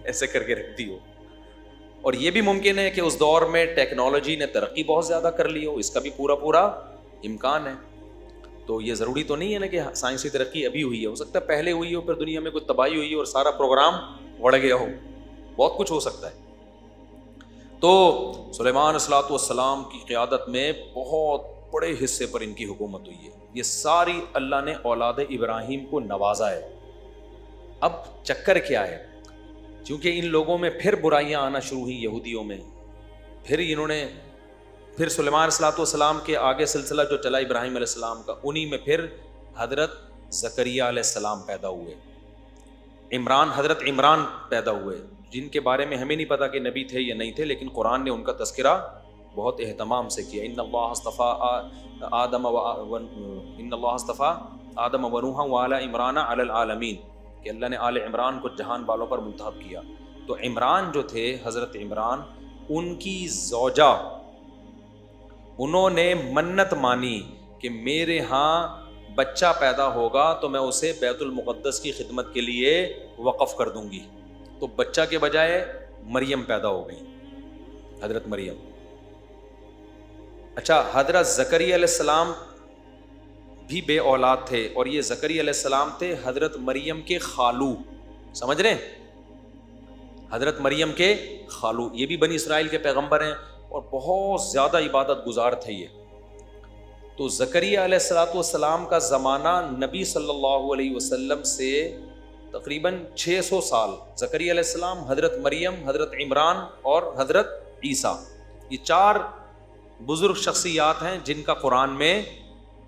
S2: ایسے کر کے رکھ دی ہو. اور یہ بھی ممکن ہے کہ اس دور میں ٹیکنالوجی نے ترقی بہت زیادہ کر لی ہو, اس کا بھی پورا امکان ہے. تو یہ ضروری تو نہیں ہے نا کہ سائنسی ترقی ابھی ہوئی ہے, ہو سکتا ہے پہلے ہوئی ہو, پھر دنیا میں کوئی تباہی ہوئی ہو اور سارا پروگرام بڑھ گیا ہو, بہت کچھ ہو سکتا ہے. تو سلیمان علیہ الصلوۃ والسلام کی قیادت میں بہت بڑے حصے پر ان کی حکومت ہوئی ہے. یہ ساری اللہ نے اولاد ابراہیم کو نوازا ہے. اب چکر کیا ہے, چونکہ ان لوگوں میں پھر برائیاں آنا شروع ہوئی یہودیوں میں, پھر سلیمان علیہ الصلوۃ والسلام کے آگے سلسلہ جو چلا ابراہیم علیہ السلام کا, انہی میں پھر حضرت زکریا علیہ السلام پیدا ہوئے, حضرت عمران پیدا ہوئے, جن کے بارے میں ہمیں نہیں پتا کہ نبی تھے یا نہیں تھے, لیکن قرآن نے ان کا تذکرہ بہت اہتمام سے کیا. ان اللہ اصطفیٰ آدم ونوحا وآل عمران علی العالمین, کہ اللہ نے آل عمران کو جہان والوں پر منتخب کیا. تو عمران جو تھے, حضرت عمران, ان کی زوجہ, انہوں نے منت مانی کہ میرے ہاں بچہ پیدا ہوگا تو میں اسے بیت المقدس کی خدمت کے لیے وقف کر دوں گی. تو بچہ کے بجائے مریم پیدا ہو گئی, حضرت مریم. اچھا, حضرت زکریا علیہ السلام بھی بے اولاد تھے, اور یہ زکریا علیہ السلام تھے حضرت مریم کے خالو, سمجھ رہے ہیں, حضرت مریم کے خالو. یہ بھی بنی اسرائیل کے پیغمبر ہیں, اور بہت زیادہ عبادت گزار تھے یہ. تو زکریا علیہ الصلوۃ والسلام کا زمانہ نبی صلی اللہ علیہ وسلم سے تقریباً 600 سال. زکریا علیہ السلام، حضرت مریم، حضرت عمران اور حضرت عیسیٰ، یہ 4 بزرگ شخصیات ہیں جن کا قرآن میں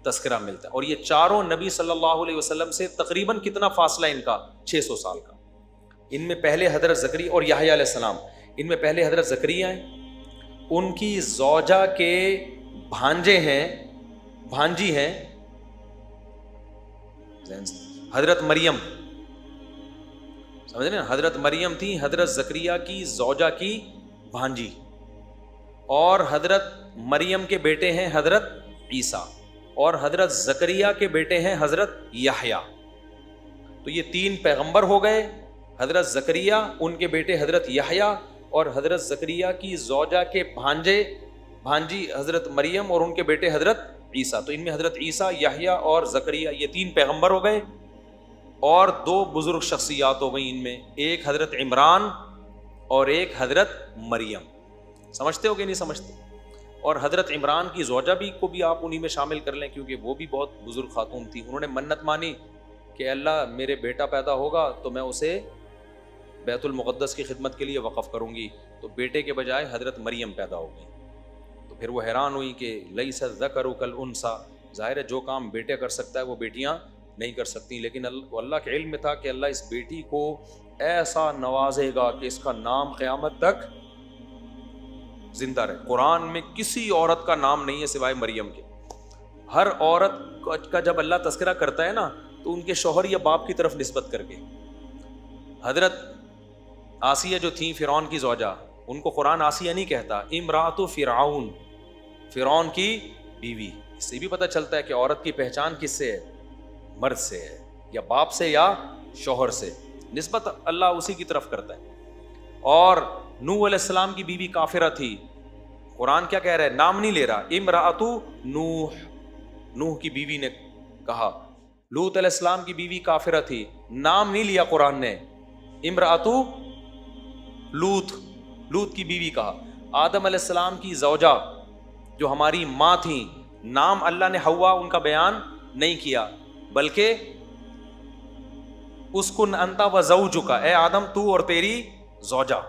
S2: تذکرہ ملتا ہے. اور یہ چاروں نبی صلی اللہ علیہ وسلم سے تقریباً کتنا فاصلہ ان کا؟ 600 سال کا. ان میں پہلے حضرت زکریا اور یحییٰ علیہ السلام، ان میں پہلے حضرت زکریا ہیں، ان کی زوجہ کے بھانجے ہیں، بھانجی ہیں حضرت مریم. سمجھ رہے ہیں؟ حضرت مریم تھی حضرت زکریا کی زوجہ کی بھانجی، اور حضرت مریم کے بیٹے ہیں حضرت عیسیٰ، اور حضرت زکریا کے بیٹے ہیں حضرت یحییٰ. تو یہ 3 پیغمبر ہو گئے، حضرت زکریا، ان کے بیٹے حضرت یحییٰ، اور حضرت زکریا کی زوجہ کے بھانجی حضرت مریم اور ان کے بیٹے حضرت عیسیٰ. تو ان میں حضرت عیسیٰ، یحییٰ اور زکریا یہ 3 پیغمبر ہو گئے، اور 2 بزرگ شخصیات ہو گئی ان میں، ایک حضرت عمران اور ایک حضرت مریم. سمجھتے ہو کہ نہیں سمجھتے؟ اور حضرت عمران کی زوجہ کو بھی آپ انہی میں شامل کر لیں، کیونکہ وہ بھی بہت بزرگ خاتون تھی. انہوں نے منت مانی کہ اللہ میرے بیٹا پیدا ہوگا تو میں اسے بیت المقدس کی خدمت کے لیے وقف کروں گی. تو بیٹے کے بجائے حضرت مریم پیدا ہو گئی. تو پھر وہ حیران ہوئی کہ لیس الذکر کالانثیٰ، ظاہر ہے جو کام بیٹے کر سکتا ہے وہ بیٹیاں نہیں کر سکتی. لیکن اللہ کے علم میں تھا کہ اللہ اس بیٹی کو ایسا نوازے گا کہ اس کا نام قیامت تک زندہ رہے. قرآن میں کسی عورت کا نام نہیں ہے سوائے مریم کے. ہر عورت کا جب اللہ تذکرہ کرتا ہے نا تو ان کے شوہر یا باپ کی طرف نسبت کر کے. حضرت آسیہ جو تھیں فرعون کی زوجہ، ان کو قرآن آسیہ نہیں کہتا، امرأۃ فرعون، فرعون کی بیوی. اس سے بھی پتہ چلتا ہے کہ عورت کی پہچان کس سے ہے؟ مرد سے ہے، یا باپ سے یا شوہر سے. نسبت اللہ اسی کی طرف کرتا ہے. اور نوح علیہ السلام کی بیوی کافرہ تھی. قرآن کیا کہہ رہا ہے؟ نام نہیں لے رہا، امرأۃ نوح، نوح کی بیوی نے کہا. لوط علیہ السلام کی بیوی کافرہ تھی، نام نہیں لیا قرآن نے، امرأۃ لوط، لوط کی بیوی کہا. آدم علیہ السلام کی زوجہ جو ہماری ماں تھیں، نام اللہ نے حوا ان کا بیان نہیں کیا، بلکہ اسکن انت و زوجک، اے آدم تو اور تیری زوجہ.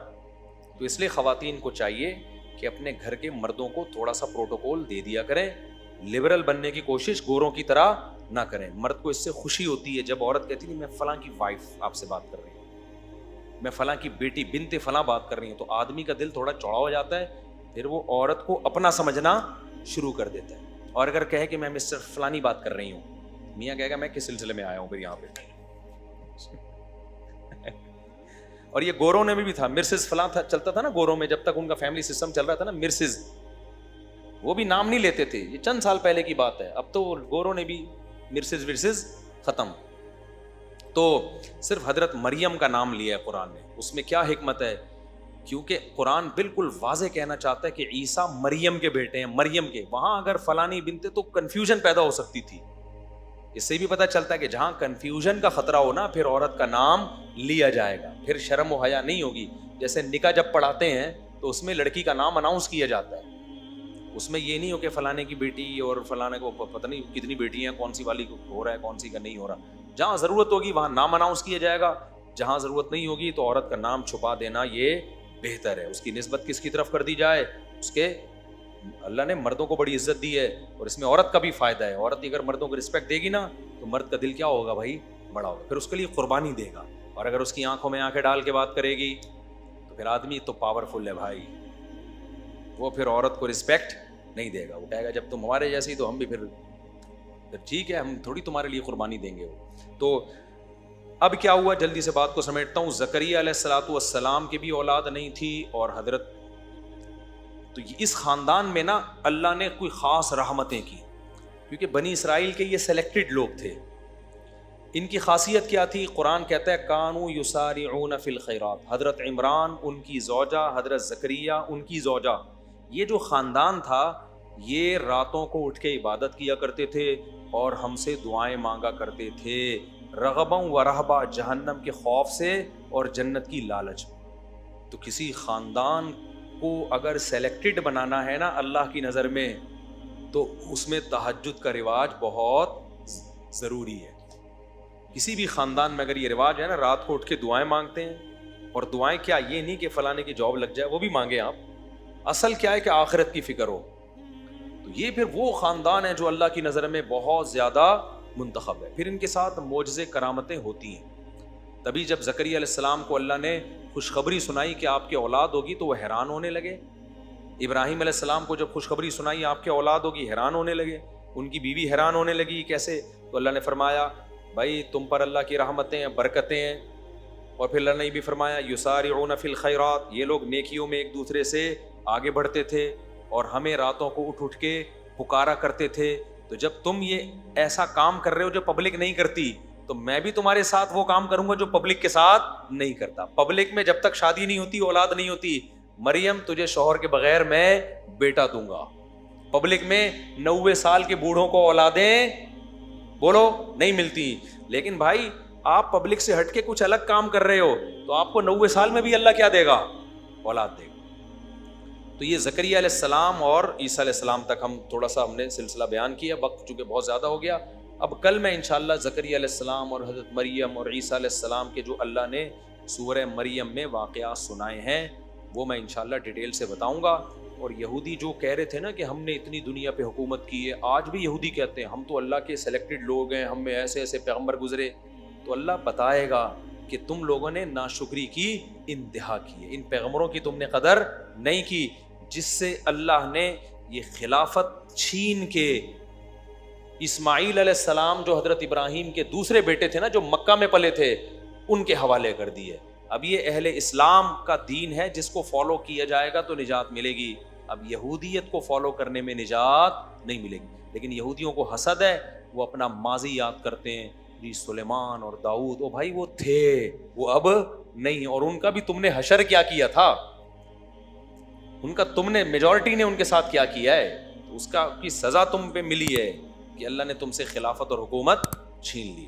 S2: تو اس لیے خواتین کو چاہیے کہ اپنے گھر کے مردوں کو تھوڑا سا پروٹوکول دے دیا کریں. لبرل بننے کی کوشش گوروں کی طرح نہ کریں. مرد کو اس سے خوشی ہوتی ہے جب عورت کہتی ہے میں فلاں کی وائف آپ سے بات کر رہی ہوں، میں فلاں کی بیٹی بنت فلاں بات کر رہی ہوں. تو آدمی کا دل تھوڑا چوڑا ہو جاتا ہے، پھر وہ عورت کو اپنا سمجھنا شروع کر دیتا ہے. اور اگر کہے کہ میں مسٹر فلانی بات کر رہی ہوں، میاں کہے گا میں کس سلسلے میں آیا ہوں پھر یہاں پہ. اور یہ گوروں نے بھی تھا، مرسز فلاں چلتا تھا نا گوروں میں، جب تک ان کا فیملی سسٹم چل رہا تھا نا، مرسز، وہ بھی نام نہیں لیتے تھے. یہ چند سال پہلے کی بات ہے، اب تو گوروں نے بھی مرسز ورسز ختم. تو صرف حضرت مریم کا نام لیا ہے قرآن نے. اس میں کیا حکمت ہے؟ کیونکہ قرآن بالکل واضح کہنا چاہتا ہے کہ عیسیٰ مریم کے بیٹے ہیں، مریم کے. وہاں اگر فلانی بنتے تو کنفیوژن پیدا ہو سکتی تھی. اس سے بھی پتہ چلتا ہے کہ جہاں کنفیوژن کا خطرہ ہو نا، پھر عورت کا نام لیا جائے گا، پھر شرم و حیا نہیں ہوگی. جیسے نکاح جب پڑھاتے ہیں تو اس میں لڑکی کا نام اناؤنس کیا جاتا ہے. اس میں یہ نہیں ہو کہ فلانے کی بیٹی اور فلانے کو پتہ نہیں کتنی بیٹی ہیں، کون سی والی کو ہو رہا ہے کون سی کا نہیں ہو رہا. جہاں ضرورت ہوگی وہاں نام اناؤنس کیا جائے گا، جہاں ضرورت نہیں ہوگی تو عورت کا نام چھپا دینا یہ بہتر ہے. اس کی نسبت کس کی طرف کر دی جائے؟ اس کے اللہ نے مردوں کو بڑی عزت دی ہے، اور اس میں عورت کا بھی فائدہ ہے. عورت اگر مردوں کو رسپیکٹ دے گی نا تو مرد کا دل کیا ہوگا بھائی؟ بڑا ہوگا، پھر اس کے لیے قربانی دے گا. اور اگر اس کی آنکھوں میں آنکھیں ڈال کے بات کرے گی تو پھر آدمی تو پاورفل ہے بھائی، وہ پھر عورت کو رسپیکٹ نہیں دے گا. وہ کہے گا جب تم ہمارے جیسی تو ہم بھی پھر ٹھیک ہے، ہم تھوڑی تمہارے لیے قربانی دیں گے. تو اب کیا ہوا، جلدی سے بات کو سمیٹتا ہوں. زکریا علیہ الصلوۃ والسلام کی بھی اولاد نہیں تھی، اور حضرت تو اس خاندان میں نا اللہ نے کوئی خاص رحمتیں کی، کیونکہ بنی اسرائیل کے یہ سلیکٹڈ لوگ تھے. ان کی خاصیت کیا تھی؟ قرآن کہتا ہے کانوا یسارعون فی الخیرات. حضرت عمران ان کی زوجہ، حضرت زکریا ان کی زوجہ، یہ جو خاندان تھا یہ راتوں کو اٹھ کے عبادت کیا کرتے تھے اور ہم سے دعائیں مانگا کرتے تھے، رغبا و رہبا، جہنم کے خوف سے اور جنت کی لالچ. تو کسی خاندان کو اگر سلیکٹڈ بنانا ہے نا اللہ کی نظر میں, تو اس میں تہجد کا رواج بہت ضروری ہے. کسی بھی خاندان میں اگر یہ رواج ہے نا, رات کو اٹھ کے دعائیں مانگتے ہیں, اور دعائیں کیا, یہ نہیں کہ فلانے کی جاب لگ جائے, وہ بھی مانگیں آپ, اصل کیا ہے کہ آخرت کی فکر ہو, تو یہ پھر وہ خاندان ہے جو اللہ کی نظر میں بہت زیادہ منتخب ہے. پھر ان کے ساتھ معجزے کرامتیں ہوتی ہیں. تبھی جب زکریا علیہ السلام کو اللہ نے خوشخبری سنائی کہ آپ کی اولاد ہوگی تو وہ حیران ہونے لگے. ابراہیم علیہ السلام کو جب خوشخبری سنائی آپ کی اولاد ہوگی, حیران ہونے لگے. ان کی بیوی حیران ہونے لگی, کیسے؟ تو اللہ نے فرمایا بھائی تم پر اللہ کی رحمتیں ہیں, برکتیں ہیں. اور پھر اللہ نے بھی فرمایا یسارعون فی الخیرات, یہ لوگ نیکیوں میں ایک دوسرے سے آگے بڑھتے تھے اور ہمیں راتوں کو اٹھ اٹھ کے پکارا کرتے تھے. تو جب تم یہ ایسا کام کر رہے ہو جو پبلک نہیں کرتی, تو میں بھی تمہارے ساتھ وہ کام کروں گا جو پبلک کے ساتھ نہیں کرتا. پبلک میں جب تک شادی نہیں ہوتی, اولاد نہیں ہوتی, مریم تجھے شوہر کے بغیر میں بیٹا دوں گا. پبلک میں 90 سال کے بوڑھوں کو اولادیں بولو نہیں ملتی. لیکن بھائی آپ پبلک سے ہٹ کے کچھ الگ کام کر رہے ہو تو آپ کو 90 سال میں بھی اللہ کیا دے گا؟ اولاد دے گا. تو یہ زکریا علیہ السلام اور عیسیٰ علیہ السلام تک ہم نے سلسلہ بیان کیا. وقت چونکہ بہت زیادہ ہو گیا, اب کل میں انشاءاللہ زکریا علیہ السلام اور حضرت مریم اور عیسیٰ علیہ السلام کے جو اللہ نے سورہ مریم میں واقعات سنائے ہیں وہ میں انشاءاللہ ڈیٹیل سے بتاؤں گا. اور یہودی جو کہہ رہے تھے نا کہ ہم نے اتنی دنیا پہ حکومت کی ہے, آج بھی یہودی کہتے ہیں ہم تو اللہ کے سلیکٹڈ لوگ ہیں, ہم میں ایسے ایسے پیغمبر گزرے. تو اللہ بتائے گا کہ تم لوگوں نے ناشکری کی انتہا کی ہے, ان پیغمبروں کی تم نے قدر نہیں کی, جس سے اللہ نے یہ خلافت چھین کے اسماعیل علیہ السلام جو حضرت ابراہیم کے دوسرے بیٹے تھے نا, جو مکہ میں پلے تھے, ان کے حوالے کر دی ہے. اب یہ اہل اسلام کا دین ہے, جس کو فالو کیا جائے گا تو نجات ملے گی. اب یہودیت کو فالو کرنے میں نجات نہیں ملے گی. لیکن یہودیوں کو حسد ہے, وہ اپنا ماضی یاد کرتے ہیں, جی سلیمان اور داؤد, او بھائی وہ تھے, وہ اب نہیں. اور ان کا بھی تم نے حشر کیا تھا, ان کا تم نے میجورٹی نے ان کے ساتھ کیا ہے, تو اس کا کی سزا تم پہ ملی ہے کہ اللہ نے تم سے خلافت اور حکومت چھین لی.